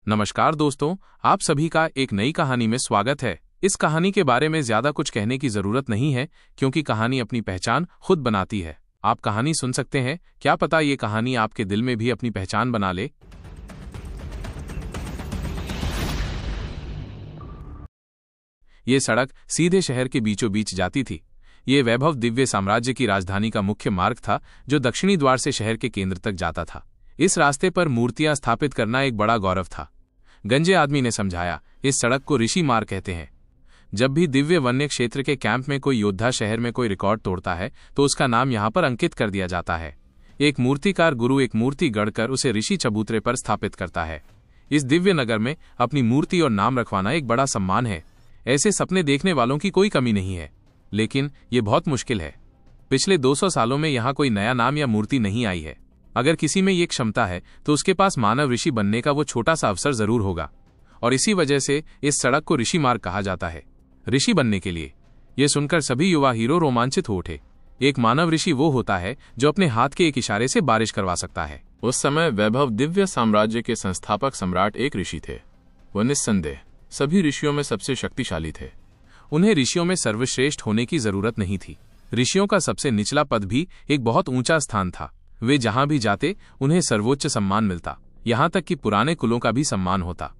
नमस्कार दोस्तों, आप सभी का एक नई कहानी में स्वागत है। इस कहानी के बारे में ज्यादा कुछ कहने की जरूरत नहीं है क्योंकि कहानी अपनी पहचान खुद बनाती है। आप कहानी सुन सकते हैं, क्या पता ये कहानी आपके दिल में भी अपनी पहचान बना ले। ये सड़क सीधे शहर के बीचों बीच जाती थी। ये वैभव दिव्य साम्राज्य की राजधानी का मुख्य मार्ग था जो दक्षिणी द्वार से शहर के केंद्र तक जाता था। इस रास्ते पर मूर्तियां स्थापित करना एक बड़ा गौरव था। गंजे आदमी ने समझाया, इस सड़क को ऋषि मार्ग कहते हैं। जब भी दिव्य वन्य क्षेत्र के कैंप में कोई योद्धा शहर में कोई रिकॉर्ड तोड़ता है तो उसका नाम यहाँ पर अंकित कर दिया जाता है। एक मूर्तिकार गुरु एक मूर्ति गढ़कर उसे ऋषि चबूतरे पर स्थापित करता है। इस दिव्य नगर में अपनी मूर्ति और नाम रखवाना एक बड़ा सम्मान है। ऐसे सपने देखने वालों की कोई कमी नहीं है, लेकिन ये बहुत मुश्किल है। पिछले 200 सालों में यहाँ कोई नया नाम या मूर्ति नहीं आई है। अगर किसी में ये क्षमता है तो उसके पास मानव ऋषि बनने का वो छोटा सा अवसर जरूर होगा, और इसी वजह से इस सड़क को ऋषि मार्ग कहा जाता है। ऋषि बनने के लिए ये सुनकर सभी युवा हीरो रोमांचित हो उठे। एक मानव ऋषि वो होता है जो अपने हाथ के एक इशारे से बारिश करवा सकता है। उस समय वैभव दिव्य साम्राज्य के संस्थापक सम्राट एक ऋषि थे। वह निस्संदेह सभी ऋषियों में सबसे शक्तिशाली थे। उन्हें ऋषियों में सर्वश्रेष्ठ होने की जरूरत नहीं थी। ऋषियों का सबसे निचला पद भी एक बहुत ऊंचा स्थान था। वे जहां भी जाते उन्हें सर्वोच्च सम्मान मिलता, यहां तक कि पुराने कुलों का भी सम्मान होता।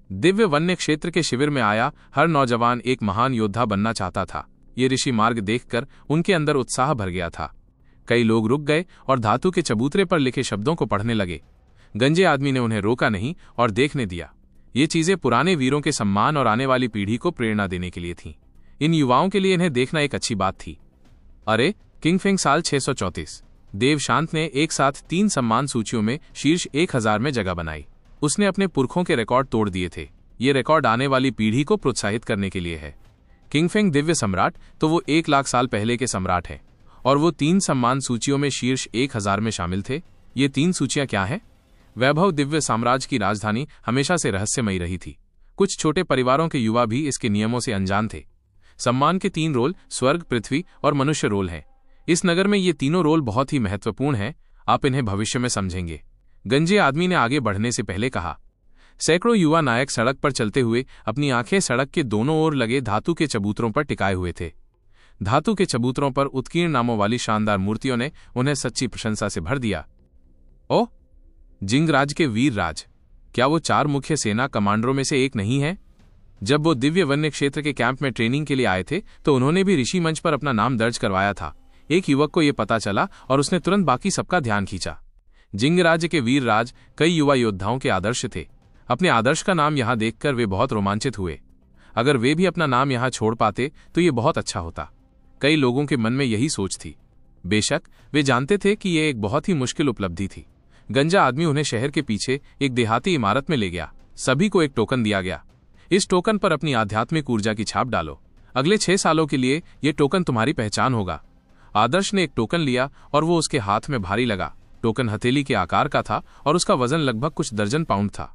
दिव्य वन्य क्षेत्र के शिविर में आया हर नौजवान एक महान योद्धा बनना चाहता था। ये ऋषि मार्ग देखकर उनके अंदर उत्साह भर गया था। कई लोग रुक गए और धातु के चबूतरे पर लिखे शब्दों को पढ़ने लगे। गंजे आदमी ने उन्हें रोका नहीं और देखने दिया। ये चीजें पुराने वीरों के सम्मान और आने वाली पीढ़ी को प्रेरणा देने के लिए थीं। इन युवाओं के लिए इन्हें देखना एक अच्छी बात थी। अरे, किंगफिंग साल 634। देवशांत ने एक साथ 3 सम्मान सूचियों में शीर्ष 1000 में जगह बनाई। उसने अपने पुरखों के रिकॉर्ड तोड़ दिए थे। ये रिकॉर्ड आने वाली पीढ़ी को प्रोत्साहित करने के लिए है। किंगफिंग दिव्य सम्राट तो वो 1 लाख साल पहले के सम्राट हैं, और वो 3 सम्मान सूचियों में शीर्ष 1000 में शामिल थे। ये 3 सूचियां क्या हैं? वैभव दिव्य साम्राज्य की राजधानी हमेशा से रहस्यमयी रही थी। कुछ छोटे परिवारों के युवा भी इसके नियमों से अनजान थे। सम्मान के 3 रोल स्वर्ग, पृथ्वी और मनुष्य रोल हैं। इस नगर में ये तीनों रोल बहुत ही महत्वपूर्ण हैं। आप इन्हें भविष्य में समझेंगे। गंजे आदमी ने आगे बढ़ने से पहले कहा। सैकड़ों युवा नायक सड़क पर चलते हुए अपनी आंखें सड़क के दोनों ओर लगे धातु के चबूतरों पर टिकाए हुए थे। धातु के चबूतरों पर उत्कीर्ण नामों वाली शानदार मूर्तियों ने उन्हें सच्ची प्रशंसा से भर दिया। ओह, जिंगराज के वीर राज, क्या वो 4 मुख्य सेना कमांडरों में से एक नहीं है? जब वो दिव्य वन्य क्षेत्र के कैंप में ट्रेनिंग के लिए आए थे तो उन्होंने भी ऋषि मंच पर अपना नाम दर्ज करवाया था। एक युवक को यह पता चला और उसने तुरंत बाकी सबका ध्यान खींचा। जिंगराज के वीर राज कई युवा योद्धाओं के आदर्श थे। अपने आदर्श का नाम यहां देखकर वे बहुत रोमांचित हुए। अगर वे भी अपना नाम यहां छोड़ पाते तो ये बहुत अच्छा होता। कई लोगों के मन में यही सोच थी। बेशक वे जानते थे कि यह एक बहुत ही मुश्किल उपलब्धि थी। गंजा आदमी उन्हें शहर के पीछे एक देहाती इमारत में ले गया। सभी को एक टोकन दिया गया। इस टोकन पर अपनी आध्यात्मिक ऊर्जा की छाप डालो। अगले 6 सालों के लिए यह टोकन तुम्हारी पहचान होगा। आदर्श ने एक टोकन लिया और वो उसके हाथ में भारी लगा। टोकन हथेली के आकार का था और उसका वजन लगभग कुछ दर्जन पाउंड था।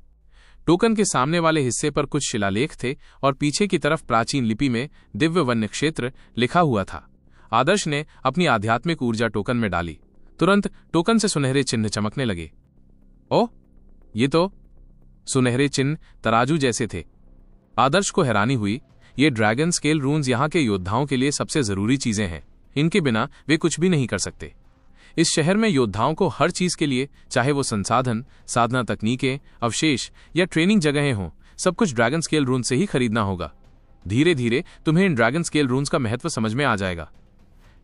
टोकन के सामने वाले हिस्से पर कुछ शिलालेख थे और पीछे की तरफ प्राचीन लिपि में दिव्य वन्य क्षेत्र लिखा हुआ था। आदर्श ने अपनी आध्यात्मिक ऊर्जा टोकन में डाली। तुरंत टोकन से सुनहरे चिन्ह चमकने लगे। ओह, ये तो सुनहरे चिन्ह तराजू जैसे थे। आदर्श को हैरानी हुई। ये ड्रैगन स्केल रून्स यहाँ के योद्धाओं के लिए सबसे जरूरी चीजें हैं। इनके बिना वे कुछ भी नहीं कर सकते। इस शहर में योद्धाओं को हर चीज के लिए, चाहे वो संसाधन, साधना तकनीकें, अवशेष या ट्रेनिंग जगहें हों, सब कुछ ड्रैगन स्केल रून से ही खरीदना होगा। धीरे धीरे तुम्हें इन ड्रैगन स्केल रून्स का महत्व समझ में आ जाएगा।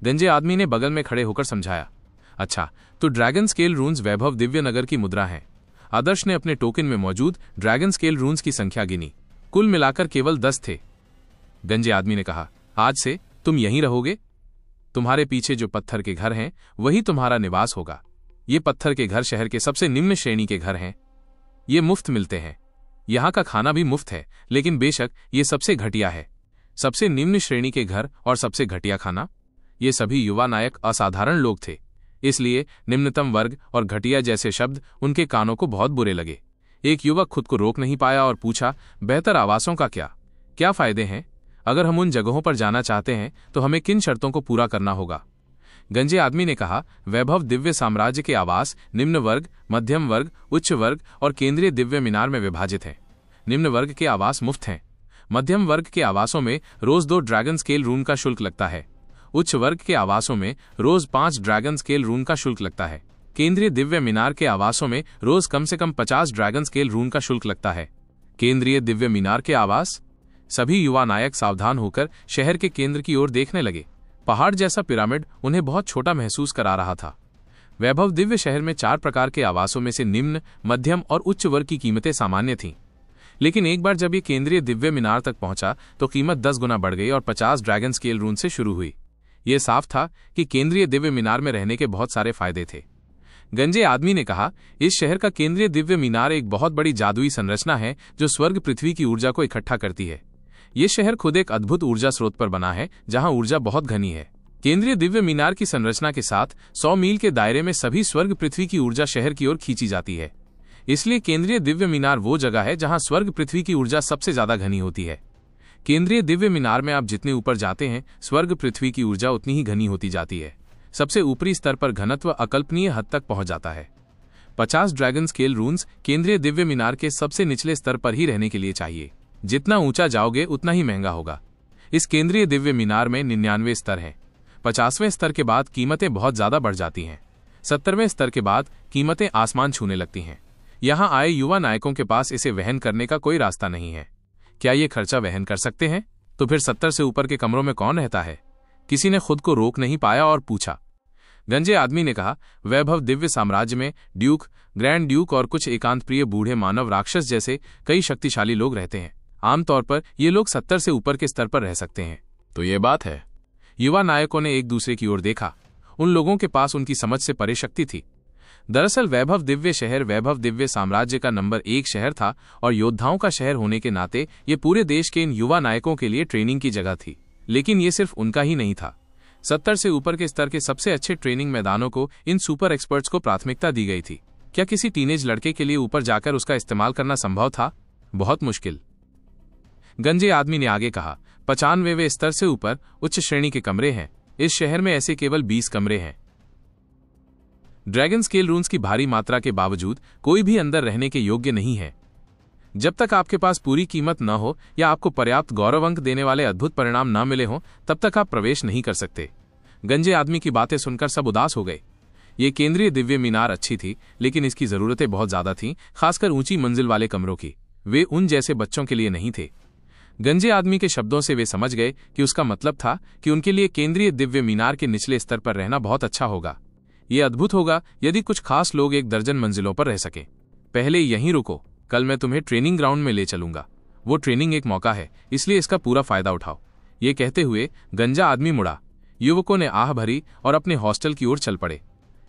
गंजे आदमी ने बगल में खड़े होकर समझाया। अच्छा, तो ड्रैगन स्केल रून्स वैभव दिव्य नगर की मुद्रा हैं। आदर्श ने अपने टोकन में मौजूद ड्रैगन स्केल रून्स की संख्या गिनी। कुल मिलाकर केवल 10 थे। गंजे आदमी ने कहा, आज से तुम यहीं रहोगे। तुम्हारे पीछे जो पत्थर के घर हैं वही तुम्हारा निवास होगा। ये पत्थर के घर शहर के सबसे निम्न श्रेणी के घर हैं। ये मुफ्त मिलते हैं। यहाँ का खाना भी मुफ्त है, लेकिन बेशक ये सबसे घटिया है। सबसे निम्न श्रेणी के घर और सबसे घटिया खाना। ये सभी युवा नायक असाधारण लोग थे, इसलिए निम्नतम वर्ग और घटिया जैसे शब्द उनके कानों को बहुत बुरे लगे। एक युवक खुद को रोक नहीं पाया और पूछा, बेहतर आवासों का क्या फायदे हैं? अगर हम उन जगहों पर जाना चाहते हैं तो हमें किन शर्तों को पूरा करना होगा? गंजे आदमी ने कहा, वैभव दिव्य साम्राज्य के आवास निम्न वर्ग, मध्यम वर्ग, उच्च वर्ग और केंद्रीय दिव्य मीनार में विभाजित हैं। निम्न वर्ग के आवास मुफ्त हैं। मध्यम वर्ग के आवासों में रोज 2 ड्रैगन स्केल रून का शुल्क लगता है। उच्च वर्ग के आवासों में रोज 5 ड्रैगन स्केल रून का शुल्क लगता है। केंद्रीय दिव्य मीनार के आवासों में रोज कम से कम 50 ड्रैगन स्केल रून का शुल्क लगता है। केंद्रीय दिव्य मीनार के आवास। सभी युवा नायक सावधान होकर शहर के केंद्र की ओर देखने लगे। पहाड़ जैसा पिरामिड उन्हें बहुत छोटा महसूस करा रहा था। वैभव दिव्य शहर में 4 प्रकार के आवासों में से निम्न, मध्यम और उच्च वर्ग की कीमतें सामान्य थीं। लेकिन एक बार जब ये केंद्रीय दिव्य मीनार तक पहुंचा तो कीमत 10 गुना बढ़ गई और 50 ड्रैगन स्केल रून से शुरू हुई। यह साफ था कि केंद्रीय दिव्य मीनार में रहने के बहुत सारे फायदे थे। गंजे आदमी ने कहा, इस शहर का केंद्रीय दिव्य मीनार एक बहुत बड़ी जादुई संरचना है जो स्वर्ग पृथ्वी की ऊर्जा को इकट्ठा करती है। ये शहर खुद एक अद्भुत ऊर्जा स्रोत पर बना है जहां ऊर्जा बहुत घनी है। केंद्रीय दिव्य मीनार की संरचना के साथ 100 मील के दायरे में सभी स्वर्ग पृथ्वी की ऊर्जा शहर की ओर खींची जाती है। इसलिए केंद्रीय दिव्य मीनार वो जगह है जहां स्वर्ग पृथ्वी की ऊर्जा सबसे ज्यादा घनी होती है। केंद्रीय दिव्य मीनार में आप जितने ऊपर जाते हैं स्वर्ग पृथ्वी की ऊर्जा उतनी ही घनी होती जाती है। सबसे ऊपरी स्तर पर घनत्व अकल्पनीय हद तक पहुंच जाता है। 50 ड्रैगन स्केल रून्स केंद्रीय दिव्य मीनार के सबसे निचले स्तर पर ही रहने के लिए चाहिए। जितना ऊंचा जाओगे उतना ही महंगा होगा। इस केंद्रीय दिव्य मीनार में 99 स्तर हैं। 50वें स्तर के बाद कीमतें बहुत ज्यादा बढ़ जाती हैं। 70वें स्तर के बाद कीमतें आसमान छूने लगती हैं। यहां आए युवा नायकों के पास इसे वहन करने का कोई रास्ता नहीं है। क्या ये खर्चा वहन कर सकते हैं? तो फिर 70 से ऊपर के कमरों में कौन रहता है? किसी ने खुद को रोक नहीं पाया और पूछा। गंजे आदमी ने कहा, वैभव दिव्य साम्राज्य में ड्यूक, ग्रैंड ड्यूक और कुछ एकांत प्रिय बूढ़े मानव राक्षस जैसे कई शक्तिशाली लोग रहते हैं। आमतौर पर ये लोग 70 से ऊपर के स्तर पर रह सकते हैं। तो ये बात है। युवा नायकों ने एक दूसरे की ओर देखा। उन लोगों के पास उनकी समझ से परे शक्ति थी। दरअसल वैभव दिव्य शहर वैभव दिव्य साम्राज्य का नंबर 1 शहर था और योद्धाओं का शहर होने के नाते ये पूरे देश के इन युवा नायकों के लिए ट्रेनिंग की जगह थी। लेकिन ये सिर्फ उनका ही नहीं था। 70 से ऊपर के स्तर के सबसे अच्छे ट्रेनिंग मैदानों को इन सुपर एक्सपर्ट्स को प्राथमिकता दी गई थी। क्या किसी टीनेज लड़के के लिए ऊपर जाकर उसका इस्तेमाल करना संभव था? बहुत मुश्किल। गंजे आदमी ने आगे कहा, 95वें स्तर से ऊपर उच्च श्रेणी के कमरे हैं। इस शहर में ऐसे केवल 20 कमरे हैं। ड्रैगन स्केल रून्स की भारी मात्रा के बावजूद कोई भी अंदर रहने के योग्य नहीं है। जब तक आपके पास पूरी कीमत न हो या आपको पर्याप्त गौरव अंक देने वाले अद्भुत परिणाम न मिले हों तब तक आप प्रवेश नहीं कर सकते। गंजे आदमी की बातें सुनकर सब उदास हो गए। ये केंद्रीय दिव्य मीनार अच्छी थी लेकिन इसकी जरूरतें बहुत ज्यादा थीं, खासकर ऊंची मंजिल वाले कमरों की। वे उन जैसे बच्चों के लिए नहीं थे। गंजे आदमी के शब्दों से वे समझ गए कि उसका मतलब था कि उनके लिए केंद्रीय दिव्य मीनार के निचले स्तर पर रहना बहुत अच्छा होगा। ये अद्भुत होगा यदि कुछ खास लोग 1 दर्जन मंजिलों पर रह सके। पहले यहीं रुको, कल मैं तुम्हें ट्रेनिंग ग्राउंड में ले चलूंगा। वो ट्रेनिंग एक मौका है, इसलिए इसका पूरा फायदा उठाओ। ये कहते हुए गंजा आदमी मुड़ा। युवकों ने आह भरी और अपने हॉस्टल की ओर चल पड़े।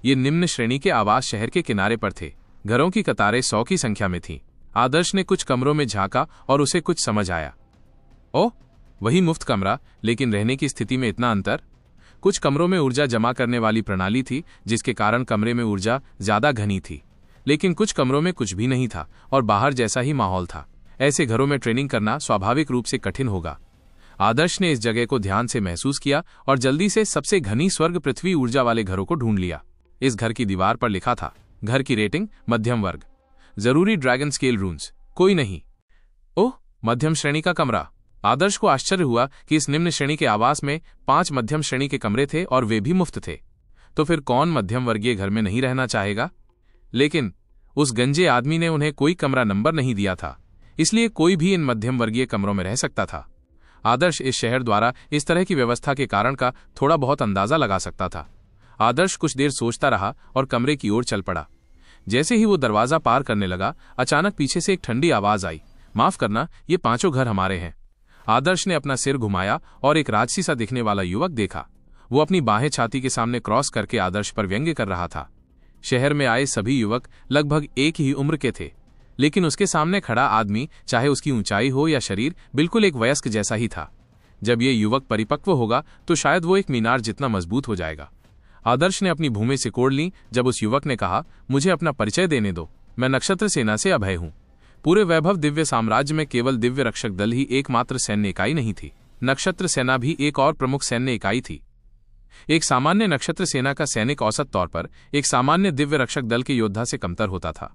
ये निम्न श्रेणी के आवास शहर के किनारे पर थे। घरों की कतारें 100 की संख्या में थीं। आदर्श ने कुछ कमरों में झांका और उसे कुछ समझ आया। ओह, वही मुफ्त कमरा, लेकिन रहने की स्थिति में इतना अंतर। कुछ कमरों में ऊर्जा जमा करने वाली प्रणाली थी जिसके कारण कमरे में ऊर्जा ज्यादा घनी थी, लेकिन कुछ कमरों में कुछ भी नहीं था और बाहर जैसा ही माहौल था। ऐसे घरों में ट्रेनिंग करना स्वाभाविक रूप से कठिन होगा। आदर्श ने इस जगह को ध्यान से महसूस किया और जल्दी से सबसे घनी स्वर्ग पृथ्वी ऊर्जा वाले घरों को ढूंढ लिया। इस घर की दीवार पर लिखा था, घर की रेटिंग मध्यम वर्ग, जरूरी ड्रैगन स्केल रून्स कोई नहीं। ओह, मध्यम श्रेणी का कमरा। आदर्श को आश्चर्य हुआ कि इस निम्न श्रेणी के आवास में 5 मध्यम श्रेणी के कमरे थे और वे भी मुफ्त थे। तो फिर कौन मध्यम वर्गीय घर में नहीं रहना चाहेगा? लेकिन उस गंजे आदमी ने उन्हें कोई कमरा नंबर नहीं दिया था, इसलिए कोई भी इन मध्यम वर्गीय कमरों में रह सकता था। आदर्श इस शहर द्वारा इस तरह की व्यवस्था के कारण का थोड़ा बहुत अंदाजा लगा सकता था। आदर्श कुछ देर सोचता रहा और कमरे की ओर चल पड़ा। जैसे ही वो दरवाजा पार करने लगा, अचानक पीछे से एक ठंडी आवाज आई, माफ करना, ये 5 घर हमारे हैं। आदर्श ने अपना सिर घुमाया और एक राजसी सा दिखने वाला युवक देखा। वो अपनी बाहें छाती के सामने क्रॉस करके आदर्श पर व्यंग्य कर रहा था। शहर में आए सभी युवक लगभग एक ही उम्र के थे, लेकिन उसके सामने खड़ा आदमी, चाहे उसकी ऊंचाई हो या शरीर, बिल्कुल एक वयस्क जैसा ही था। जब ये युवक परिपक्व होगा तो शायद वो एक मीनार जितना मजबूत हो जाएगा। आदर्श ने अपनी भूमें सिकोड़ ली जब उस युवक ने कहा, मुझे अपना परिचय देने दो, मैं नक्षत्र सेना से अभय हूं। पूरे वैभव दिव्य साम्राज्य में केवल दिव्य रक्षक दल ही एकमात्र सैन्य इकाई नहीं थी, नक्षत्र सेना भी एक और प्रमुख सैन्य इकाई थी। एक सामान्य नक्षत्र सेना का सैनिक औसत तौर पर एक सामान्य दिव्य रक्षक दल के योद्धा से कमतर होता था,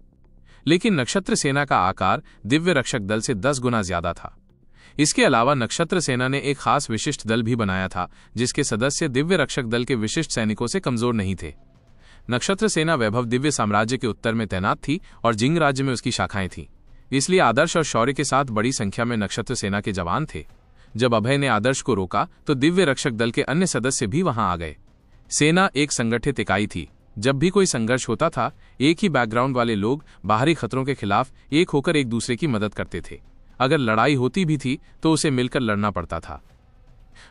लेकिन नक्षत्र सेना का आकार दिव्य रक्षक दल से 10 गुना ज्यादा था। इसके अलावा नक्षत्र सेना ने एक खास विशिष्ट दल भी बनाया था, जिसके सदस्य दिव्य रक्षक दल के विशिष्ट सैनिकों से कमजोर नहीं थे। नक्षत्र सेना वैभव दिव्य साम्राज्य के उत्तर में तैनात थी और जिंग राज्य में उसकी शाखाएं थीं। इसलिए आदर्श और शौर्य के साथ बड़ी संख्या में नक्षत्र सेना के जवान थे। जब अभय ने आदर्श को रोका तो दिव्य रक्षक दल के अन्य सदस्य भी वहां आ गए। सेना एक संगठित इकाई थी। जब भी कोई संघर्ष होता था, एक ही बैकग्राउंड वाले लोग बाहरी खतरों के खिलाफ एक होकर एक दूसरे की मदद करते थे। अगर लड़ाई होती भी थी तो उसे मिलकर लड़ना पड़ता था।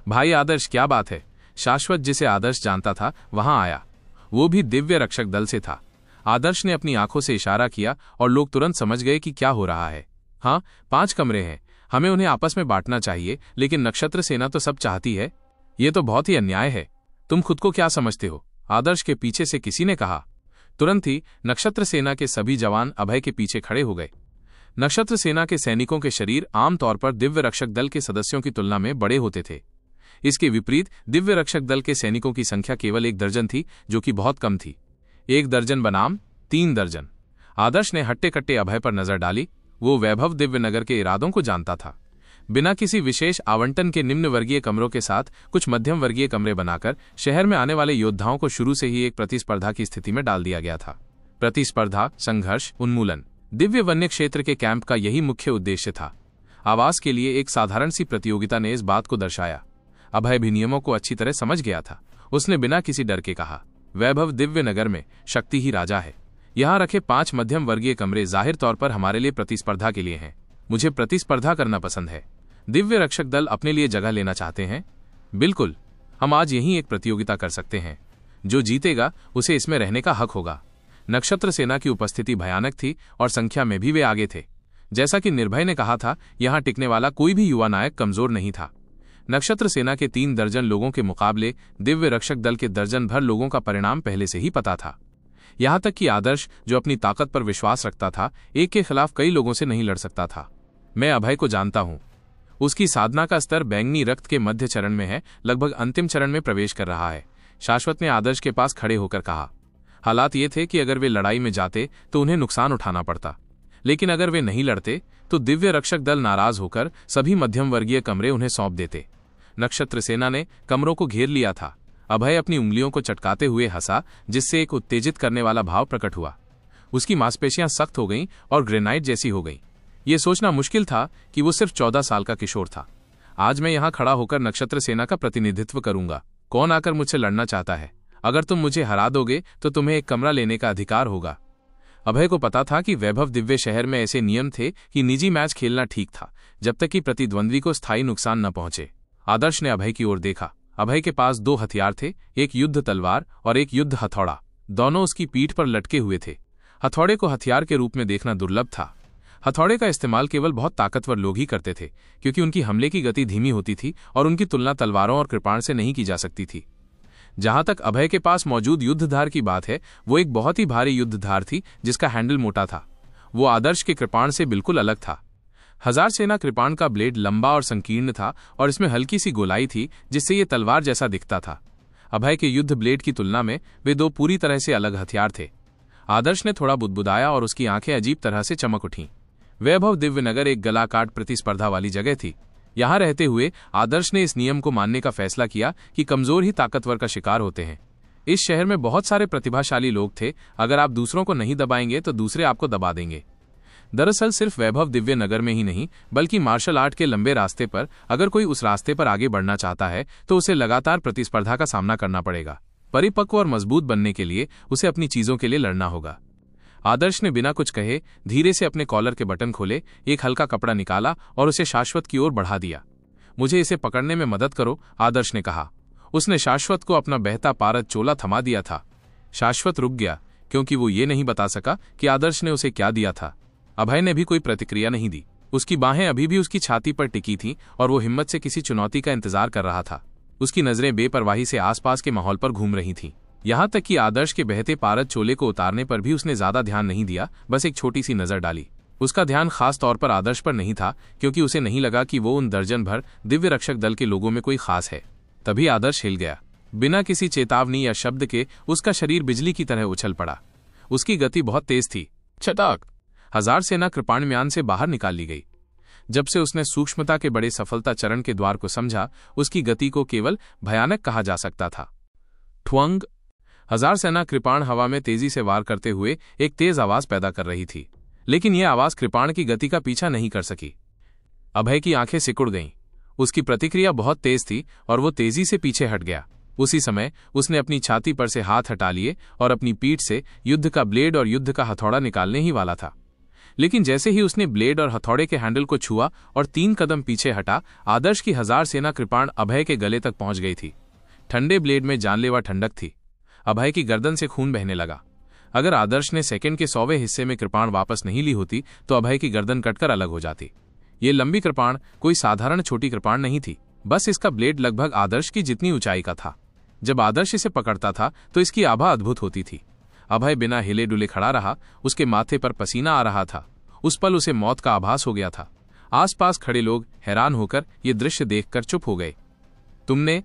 भाई आदर्श, क्या बात है? शाश्वत, जिसे आदर्श जानता था, वहां आया। वो भी दिव्य रक्षक दल से था। आदर्श ने अपनी आंखों से इशारा किया और लोग तुरंत समझ गए कि क्या हो रहा है। हाँ, 5 कमरे हैं, हमें उन्हें आपस में बांटना चाहिए, लेकिन नक्षत्र सेना तो सब चाहती है। ये तो बहुत ही अन्याय है। तुम खुद को क्या समझते हो? आदर्श के पीछे से किसी ने कहा। तुरंत ही नक्षत्र सेना के सभी जवान अभय के पीछे खड़े हो गए। नक्षत्र सेना के सैनिकों के शरीर आमतौर पर दिव्य रक्षक दल के सदस्यों की तुलना में बड़े होते थे। इसके विपरीत दिव्य रक्षक दल के सैनिकों की संख्या केवल 1 दर्जन थी, जो कि बहुत कम थी। 1 दर्जन बनाम 3 दर्जन। आदर्श ने हट्टे कट्टे अभय पर नजर डाली। वो वैभव दिव्य नगर के इरादों को जानता था। बिना किसी विशेष आवंटन के निम्न वर्गीय कमरों के साथ कुछ मध्यम वर्गीय कमरे बनाकर शहर में आने वाले योद्धाओं को शुरू से ही एक प्रतिस्पर्धा की स्थिति में डाल दिया गया था। प्रतिस्पर्धा, संघर्ष, उन्मूलन, दिव्य वन्य क्षेत्र के कैंप का यही मुख्य उद्देश्य था। आवास के लिए एक साधारण सी प्रतियोगिता ने इस बात को दर्शाया। अभय भी नियमों को अच्छी तरह समझ गया था। उसने बिना किसी डर के कहा, वैभव दिव्य नगर में शक्ति ही राजा है। यहाँ रखे 5 मध्यम वर्गीय कमरे जाहिर तौर पर हमारे लिए प्रतिस्पर्धा के लिए हैं। मुझे प्रतिस्पर्धा करना पसंद है। दिव्य रक्षक दल अपने लिए जगह लेना चाहते हैं? बिल्कुल, हम आज यहीं एक प्रतियोगिता कर सकते हैं। जो जीतेगा उसे इसमें रहने का हक होगा। नक्षत्र सेना की उपस्थिति भयानक थी और संख्या में भी वे आगे थे। जैसा कि निर्भय ने कहा था, यहाँ टिकने वाला कोई भी युवा नायक कमजोर नहीं था। नक्षत्र सेना के 3 दर्जन लोगों के मुकाबले दिव्य रक्षक दल के दर्जन भर लोगों का परिणाम पहले से ही पता था। यहां तक कि आदर्श, जो अपनी ताकत पर विश्वास रखता था, एक के खिलाफ कई लोगों से नहीं लड़ सकता था। मैं अभय को जानता हूं। उसकी साधना का स्तर बैंगनी रक्त के मध्य चरण में है, लगभग अंतिम चरण में प्रवेश कर रहा है। शाश्वत ने आदर्श के पास खड़े होकर कहा। हालात ये थे कि अगर वे लड़ाई में जाते तो उन्हें नुकसान उठाना पड़ता, लेकिन अगर वे नहीं लड़ते तो दिव्य रक्षक दल नाराज होकर सभी मध्यम वर्गीय कमरे उन्हें सौंप देते। नक्षत्र सेना ने कमरों को घेर लिया था। अभय अपनी उंगलियों को चटकाते हुए हंसा, जिससे एक उत्तेजित करने वाला भाव प्रकट हुआ। उसकी मांसपेशियां सख्त हो गईं और ग्रेनाइट जैसी हो गईं। यह सोचना मुश्किल था कि वो सिर्फ 14 साल का किशोर था। आज मैं यहां खड़ा होकर नक्षत्र सेना का प्रतिनिधित्व करूंगा। कौन आकर मुझसे लड़ना चाहता है? अगर तुम मुझे हरा दोगे तो तुम्हें एक कमरा लेने का अधिकार होगा। अभय को पता था कि वैभव दिव्य शहर में ऐसे नियम थे कि निजी मैच खेलना ठीक था, जब तक कि प्रतिद्वंद्वी को स्थायी नुकसान न पहुंचे। आदर्श ने अभय की ओर देखा। अभय के पास 2 हथियार थे, एक युद्ध तलवार और एक युद्ध हथौड़ा। दोनों उसकी पीठ पर लटके हुए थे। हथौड़े को हथियार के रूप में देखना दुर्लभ था। हथौड़े का इस्तेमाल केवल बहुत ताकतवर लोग ही करते थे, क्योंकि उनकी हमले की गति धीमी होती थी और उनकी तुलना तलवारों और कृपाण से नहीं की जा सकती थी। जहां तक अभय के पास मौजूद युद्धधार की बात है, वो एक बहुत ही भारी युद्धधार थी जिसका हैंडल मोटा था। वो आदर्श के कृपाण से बिल्कुल अलग था। 1000 सेना कृपाण का ब्लेड लंबा और संकीर्ण था और इसमें हल्की सी गोलाई थी, जिससे ये तलवार जैसा दिखता था। अभय के युद्ध ब्लेड की तुलना में वे 2 पूरी तरह से अलग हथियार थे। आदर्श ने थोड़ा बुदबुदाया और उसकी आंखें अजीब तरह से चमक उठीं। वैभव दिव्यनगर एक गला काट प्रतिस्पर्धा वाली जगह थी। यहां रहते हुए आदर्श ने इस नियम को मानने का फैसला किया कि कमजोर ही ताकतवर का शिकार होते हैं। इस शहर में बहुत सारे प्रतिभाशाली लोग थे। अगर आप दूसरों को नहीं दबाएंगे तो दूसरे आपको दबा देंगे। दरअसल सिर्फ वैभव दिव्य नगर में ही नहीं, बल्कि मार्शल आर्ट के लंबे रास्ते पर अगर कोई उस रास्ते पर आगे बढ़ना चाहता है तो उसे लगातार प्रतिस्पर्धा का सामना करना पड़ेगा। परिपक्व और मजबूत बनने के लिए उसे अपनी चीजों के लिए लड़ना होगा। आदर्श ने बिना कुछ कहे धीरे से अपने कॉलर के बटन खोले, एक हल्का कपड़ा निकाला और उसे शाश्वत की ओर बढ़ा दिया। मुझे इसे पकड़ने में मदद करो, आदर्श ने कहा। उसने शाश्वत को अपना बहता पारद चोला थमा दिया था। शाश्वत रुक गया, क्योंकि वो ये नहीं बता सका कि आदर्श ने उसे क्या दिया था। अभय ने भी कोई प्रतिक्रिया नहीं दी। उसकी बाहें अभी भी उसकी छाती पर टिकी थीं और वो हिम्मत से किसी चुनौती का इंतजार कर रहा था। उसकी नजरें बेपरवाही से आसपास के माहौल पर घूम रही थीं। यहां तक कि आदर्श के बहते पारद चोले को उतारने पर भी उसने ज्यादा ध्यान नहीं दिया, बस एक छोटी सी नजर डाली। उसका ध्यान खास तौर पर आदर्श पर नहीं था, क्योंकि उसे नहीं लगा कि वो उन दर्जन भर दिव्य रक्षक दल के लोगों में कोई खास है। तभी आदर्श हिल गया। बिना किसी चेतावनी या शब्द के उसका शरीर बिजली की तरह उछल पड़ा। उसकी गति बहुत तेज थी। छटाक! हजार सेना कृपाणम्यान से बाहर निकाल ली गई। जब से उसने सूक्ष्मता के बड़े सफलता चरण के द्वार को समझा, उसकी गति को केवल भयानक कहा जा सकता था। ठुअंग! हजार सेना कृपाण हवा में तेजी से वार करते हुए एक तेज आवाज पैदा कर रही थी, लेकिन यह आवाज कृपाण की गति का पीछा नहीं कर सकी। अभय की आंखें सिकुड़ गईं। उसकी प्रतिक्रिया बहुत तेज थी और वो तेजी से पीछे हट गया। उसी समय उसने अपनी छाती पर से हाथ हटा लिए और अपनी पीठ से युद्ध का ब्लेड और युद्ध का हथौड़ा निकालने ही वाला था। लेकिन जैसे ही उसने ब्लेड और हथौड़े के हैंडल को छुआ और 3 कदम पीछे हटा, आदर्श की हजार सेना कृपाण अभय के गले तक पहुंच गई थी। ठंडे ब्लेड में जानलेवा ठंडक थी। अभय की गर्दन से खून बहने लगा। अगर आदर्श ने सेकंड के 100वें हिस्से में कृपाण वापस नहीं ली होती तो अभय की गर्दन कटकर अलग हो जाती। ये लंबी कृपाण कोई साधारण छोटी कृपाण नहीं थी, बस इसका ब्लेड लगभग आदर्श की जितनी ऊंचाई का था। जब आदर्श इसे पकड़ता था तो इसकी आभा अद्भुत होती थी। अभय बिना हिले डुले खड़ा रहा। उसके माथे पर पसीना आ रहा था। उस पल उसे मौत का आभास हो गया था। आसपास खड़े लोग हैरान होकर ये दृश्य देखकर चुप हो गए। तुमने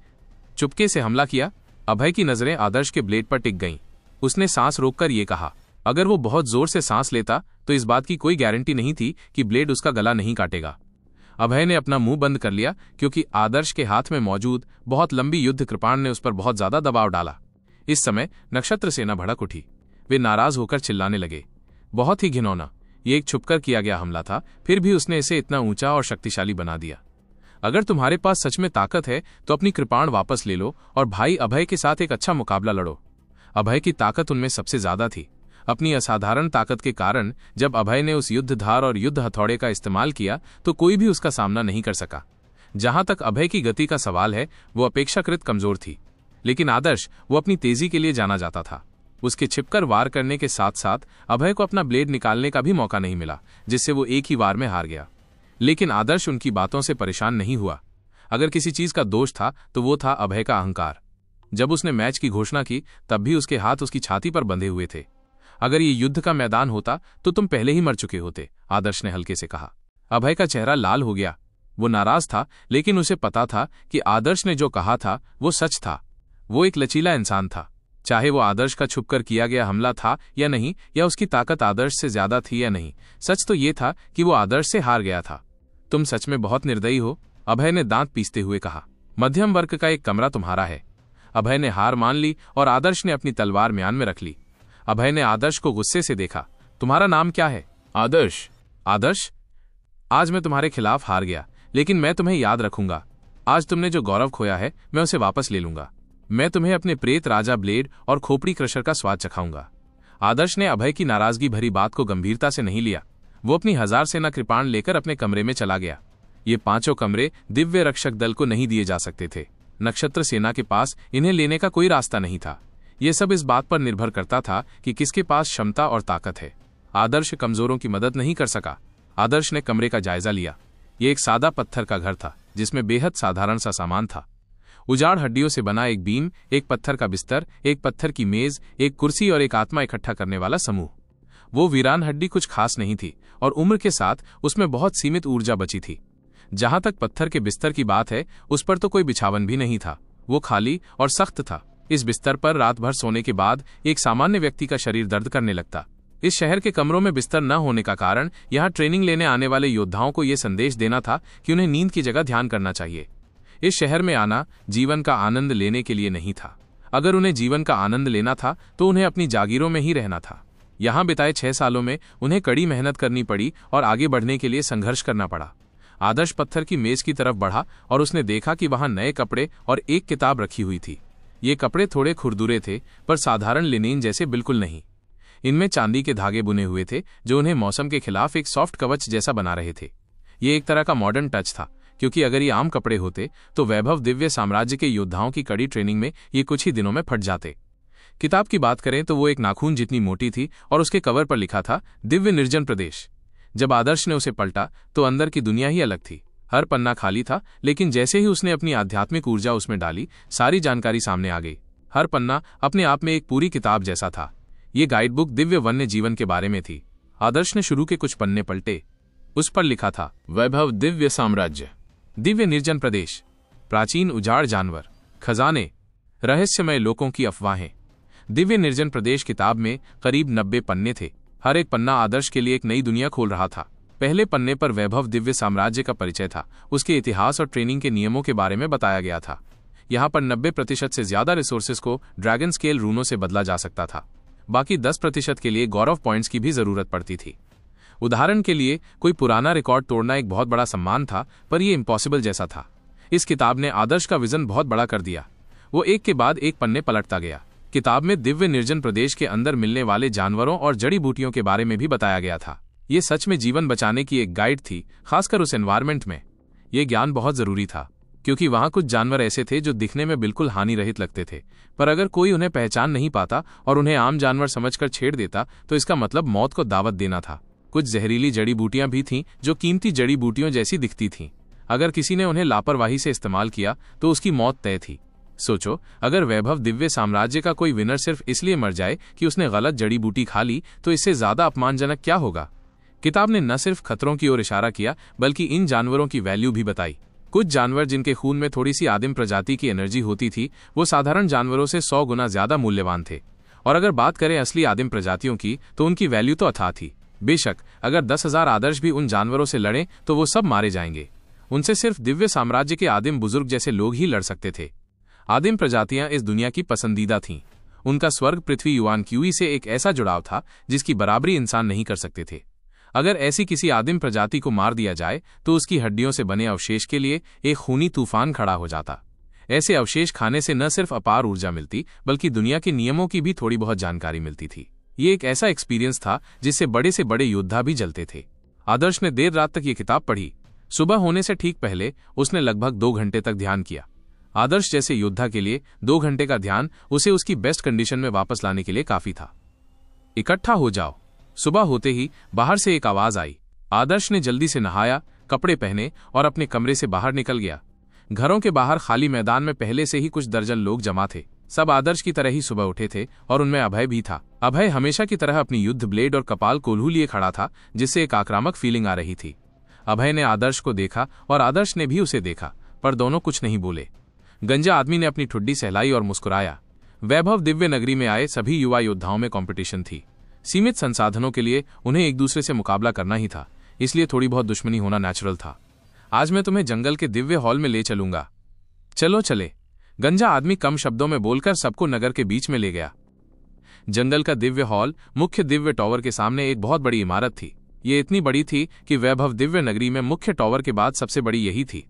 चुपके से हमला किया? अभय की नजरें आदर्श के ब्लेड पर टिक गईं। उसने सांस रोककर ये कहा। अगर वो बहुत जोर से सांस लेता तो इस बात की कोई गारंटी नहीं थी कि ब्लेड उसका गला नहीं काटेगा। अभय ने अपना मुंह बंद कर लिया क्योंकि आदर्श के हाथ में मौजूद बहुत लंबी युद्ध कृपाण ने उस पर बहुत ज्यादा दबाव डाला। इस समय नक्षत्र सेना भड़क उठी। वे नाराज होकर चिल्लाने लगे, बहुत ही घिनौना, ये एक छुपकर किया गया हमला था, फिर भी उसने इसे इतना ऊंचा और शक्तिशाली बना दिया। अगर तुम्हारे पास सच में ताकत है तो अपनी कृपाण वापस ले लो और भाई अभय के साथ एक अच्छा मुकाबला लड़ो। अभय की ताकत उनमें सबसे ज्यादा थी। अपनी असाधारण ताकत के कारण जब अभय ने उस युद्ध धार और युद्ध हथौड़े का इस्तेमाल किया तो कोई भी उसका सामना नहीं कर सका। जहां तक अभय की गति का सवाल है, वो अपेक्षाकृत कमजोर थी, लेकिन आदर्श वो अपनी तेजी के लिए जाना जाता था। उसके छिपकर वार करने के साथ साथ अभय को अपना ब्लेड निकालने का भी मौका नहीं मिला, जिससे वो एक ही वार में हार गया। लेकिन आदर्श उनकी बातों से परेशान नहीं हुआ। अगर किसी चीज का दोष था तो वो था अभय का अहंकार। जब उसने मैच की घोषणा की तब भी उसके हाथ उसकी छाती पर बंधे हुए थे। अगर ये युद्ध का मैदान होता तो तुम पहले ही मर चुके होते, आदर्श ने हल्के से कहा। अभय का चेहरा लाल हो गया। वो नाराज था, लेकिन उसे पता था कि आदर्श ने जो कहा था वो सच था। वो एक लचीला इंसान था। चाहे वो आदर्श का छुपकर किया गया हमला था या नहीं, या उसकी ताकत आदर्श से ज्यादा थी या नहीं, सच तो ये था कि वो आदर्श से हार गया था। तुम सच में बहुत निर्दयी हो, अभय ने दांत पीसते हुए कहा। मध्यम वर्ग का एक कमरा तुम्हारा है। अभय ने हार मान ली और आदर्श ने अपनी तलवार म्यान में रख ली। अभय ने आदर्श को गुस्से से देखा। तुम्हारा नाम क्या है? आदर्श। आदर्श, आज मैं तुम्हारे खिलाफ हार गया, लेकिन मैं तुम्हें याद रखूंगा। आज तुमने जो गौरव खोया है मैं उसे वापस ले लूंगा। मैं तुम्हें अपने प्रेत राजा ब्लेड और खोपड़ी क्रशर का स्वाद चखाऊंगा। आदर्श ने अभय की नाराजगी भरी बात को गंभीरता से नहीं लिया। वो अपनी हजार सेना कृपाण लेकर अपने कमरे में चला गया। ये 5 कमरे दिव्य रक्षक दल को नहीं दिए जा सकते थे। नक्षत्र सेना के पास इन्हें लेने का कोई रास्ता नहीं था। ये सब इस बात पर निर्भर करता था कि किसके पास क्षमता और ताकत है। आदर्श कमजोरों की मदद नहीं कर सका। आदर्श ने कमरे का जायजा लिया। ये एक सादा पत्थर का घर था जिसमें बेहद साधारण सा सामान था। उजाड़ हड्डियों से बना एक बीम, एक पत्थर का बिस्तर, एक पत्थर की मेज, एक कुर्सी और एक आत्मा इकट्ठा करने वाला समूह। वो वीरान हड्डी कुछ खास नहीं थी और उम्र के साथ उसमें बहुत सीमित ऊर्जा बची थी। जहां तक पत्थर के बिस्तर की बात है, उस पर तो कोई बिछावन भी नहीं था। वो खाली और सख्त था। इस बिस्तर पर रात भर सोने के बाद एक सामान्य व्यक्ति का शरीर दर्द करने लगता। इस शहर के कमरों में बिस्तर न होने का कारण यहाँ ट्रेनिंग लेने आने वाले योद्धाओं को यह संदेश देना था कि उन्हें नींद की जगह ध्यान करना चाहिए। इस शहर में आना जीवन का आनंद लेने के लिए नहीं था। अगर उन्हें जीवन का आनंद लेना था तो उन्हें अपनी जागीरों में ही रहना था। यहाँ बिताए 6 सालों में उन्हें कड़ी मेहनत करनी पड़ी और आगे बढ़ने के लिए संघर्ष करना पड़ा। आदर्श पत्थर की मेज की तरफ बढ़ा और उसने देखा कि वहां नए कपड़े और एक किताब रखी हुई थी। ये कपड़े थोड़े खुरदुरे थे, पर साधारण लिनेन जैसे बिल्कुल नहीं। इनमें चांदी के धागे बुने हुए थे जो उन्हें मौसम के खिलाफ एक सॉफ्ट कवच जैसा बना रहे थे। ये एक तरह का मॉडर्न टच था, क्योंकि अगर ये आम कपड़े होते तो वैभव दिव्य साम्राज्य के योद्धाओं की कड़ी ट्रेनिंग में ये कुछ ही दिनों में फट जाते। किताब की बात करें तो वो एक नाखून जितनी मोटी थी और उसके कवर पर लिखा था दिव्य निर्जन प्रदेश। जब आदर्श ने उसे पलटा तो अंदर की दुनिया ही अलग थी। हर पन्ना खाली था, लेकिन जैसे ही उसने अपनी आध्यात्मिक ऊर्जा उसमें डाली, सारी जानकारी सामने आ गई। हर पन्ना अपने आप में एक पूरी किताब जैसा था। ये गाइडबुक दिव्य वन्य जीवन के बारे में थी। आदर्श ने शुरू के कुछ पन्ने पलटे। उस पर लिखा था वैभव दिव्य साम्राज्य, दिव्य निर्जन प्रदेश, प्राचीन उजाड़ जानवर, खजाने, रहस्यमय लोकों की अफवाहें। दिव्य निर्जन प्रदेश किताब में करीब 90 पन्ने थे। हर एक पन्ना आदर्श के लिए एक नई दुनिया खोल रहा था। पहले पन्ने पर वैभव दिव्य साम्राज्य का परिचय था, उसके इतिहास और ट्रेनिंग के नियमों के बारे में बताया गया था। यहाँ पर 90% से ज्यादा रिसोर्सेज को ड्रैगन स्केल रूनों से बदला जा सकता था। बाकी 10% के लिए गौरव पॉइंट्स की भी जरूरत पड़ती थी। उदाहरण के लिए कोई पुराना रिकॉर्ड तोड़ना एक बहुत बड़ा सम्मान था, पर यह इम्पॉसिबल जैसा था। इस किताब ने आदर्श का विजन बहुत बड़ा कर दिया। वो एक के बाद एक पन्ने पलटता गया। किताब में दिव्य निर्जन प्रदेश के अंदर मिलने वाले जानवरों और जड़ी बूटियों के बारे में भी बताया गया था। ये सच में जीवन बचाने की एक गाइड थी, खासकर उस एनवायरमेंट में। ये ज्ञान बहुत जरूरी था, क्योंकि वहां कुछ जानवर ऐसे थे जो दिखने में बिल्कुल हानि रहित लगते थे, पर अगर कोई उन्हें पहचान नहीं पाता और उन्हें आम जानवर समझकर छेड़ देता तो इसका मतलब मौत को दावत देना था। कुछ जहरीली जड़ी बूटियां भी थीं जो कीमती जड़ी बूटियों जैसी दिखती थीं। अगर किसी ने उन्हें लापरवाही से इस्तेमाल किया तो उसकी मौत तय थी। सोचो, अगर वैभव दिव्य साम्राज्य का कोई विनर सिर्फ इसलिए मर जाए कि उसने गलत जड़ी बूटी खा ली, तो इससे ज्यादा अपमानजनक क्या होगा। किताब ने न सिर्फ खतरों की ओर इशारा किया, बल्कि इन जानवरों की वैल्यू भी बताई। कुछ जानवर जिनके खून में थोड़ी सी आदिम प्रजाति की एनर्जी होती थी, वो साधारण जानवरों से 100 गुना ज्यादा मूल्यवान थे। और अगर बात करें असली आदिम प्रजातियों की, तो उनकी वैल्यू तो अथाह थी। बेशक अगर 10,000 आदर्श भी उन जानवरों से लड़ें तो वो सब मारे जाएंगे। उनसे सिर्फ दिव्य साम्राज्य के आदिम बुजुर्ग जैसे लोग ही लड़ सकते थे। आदिम प्रजातियां इस दुनिया की पसंदीदा थीं। उनका स्वर्ग पृथ्वी युआन क्यूई से एक ऐसा जुड़ाव था जिसकी बराबरी इंसान नहीं कर सकते थे। अगर ऐसी किसी आदिम प्रजाति को मार दिया जाए तो उसकी हड्डियों से बने अवशेष के लिए एक खूनी तूफान खड़ा हो जाता। ऐसे अवशेष खाने से न सिर्फ अपार ऊर्जा मिलती, बल्कि दुनिया के नियमों की भी थोड़ी बहुत जानकारी मिलती थी। ये एक ऐसा एक्सपीरियंस था जिससे बड़े से बड़े योद्धा भी जलते थे। आदर्श ने देर रात तक ये किताब पढ़ी। सुबह होने से ठीक पहले उसने लगभग 2 घंटे तक ध्यान किया। आदर्श जैसे योद्धा के लिए 2 घंटे का ध्यान उसे उसकी बेस्ट कंडीशन में वापस लाने के लिए काफी था। इकट्ठा हो जाओ। सुबह होते ही बाहर से एक आवाज आई। आदर्श ने जल्दी से नहाया, कपड़े पहने और अपने कमरे से बाहर निकल गया। घरों के बाहर खाली मैदान में पहले से ही कुछ दर्जन लोग जमा थे। सब आदर्श की तरह ही सुबह उठे थे और उनमें अभय भी था। अभय हमेशा की तरह अपनी युद्ध ब्लेड और कपाल कोल्हू लिए खड़ा था, जिससे एक आक्रामक फीलिंग आ रही थी। अभय ने आदर्श को देखा और आदर्श ने भी उसे देखा, पर दोनों कुछ नहीं बोले। गंजा आदमी ने अपनी ठुड्डी सहलाई और मुस्कुराया। वैभव दिव्य नगरी में आए सभी युवा योद्धाओं में कंपटीशन थी। सीमित संसाधनों के लिए उन्हें एक दूसरे से मुकाबला करना ही था, इसलिए थोड़ी बहुत दुश्मनी होना नेचुरल था। आज मैं तुम्हें जंगल के दिव्य हॉल में ले चलूंगा। चलो चले। गंजा आदमी कम शब्दों में बोलकर सबको नगर के बीच में ले गया। जंगल का दिव्य हॉल मुख्य दिव्य टॉवर के सामने एक बहुत बड़ी इमारत थी। ये इतनी बड़ी थी कि वैभव दिव्य नगरी में मुख्य टॉवर के बाद सबसे बड़ी यही थी।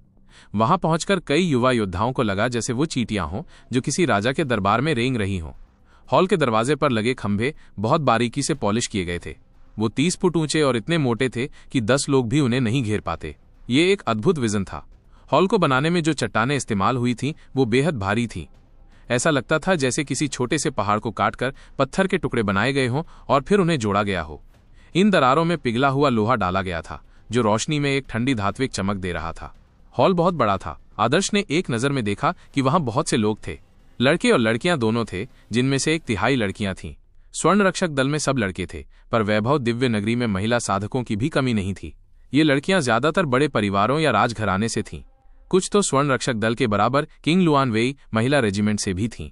वहां पहुंचकर कई युवा योद्धाओं को लगा जैसे वो चींटियां हों जो किसी राजा के दरबार में रेंग रही हों। हॉल के दरवाजे पर लगे खंभे बहुत बारीकी से पॉलिश किए गए थे। वो 30 फुट ऊंचे और इतने मोटे थे कि 10 लोग भी उन्हें नहीं घेर पाते। ये एक अद्भुत विजन था। हॉल को बनाने में जो चट्टानें इस्तेमाल हुई थीं, वो बेहद भारी थीं। ऐसा लगता था जैसे किसी छोटे से पहाड़ को काटकर पत्थर के टुकड़े बनाए गए हों और फिर उन्हें जोड़ा गया हो। इन दरारों में पिघला हुआ लोहा डाला गया था, जो रोशनी में एक ठंडी धात्विक चमक दे रहा था। हॉल बहुत बड़ा था। आदर्श ने एक नजर में देखा कि वहां बहुत से लोग थे। लड़के और लड़कियां दोनों थे, जिनमें से 1/3 लड़कियां थीं। स्वर्ण रक्षक दल में सब लड़के थे, पर वैभव दिव्य नगरी में महिला साधकों की भी कमी नहीं थी। ये लड़कियां ज्यादातर बड़े परिवारों या राजघराने से थीं। कुछ तो स्वर्ण रक्षक दल के बराबर किंग लुआन वेई महिला रेजिमेंट से भी थीं।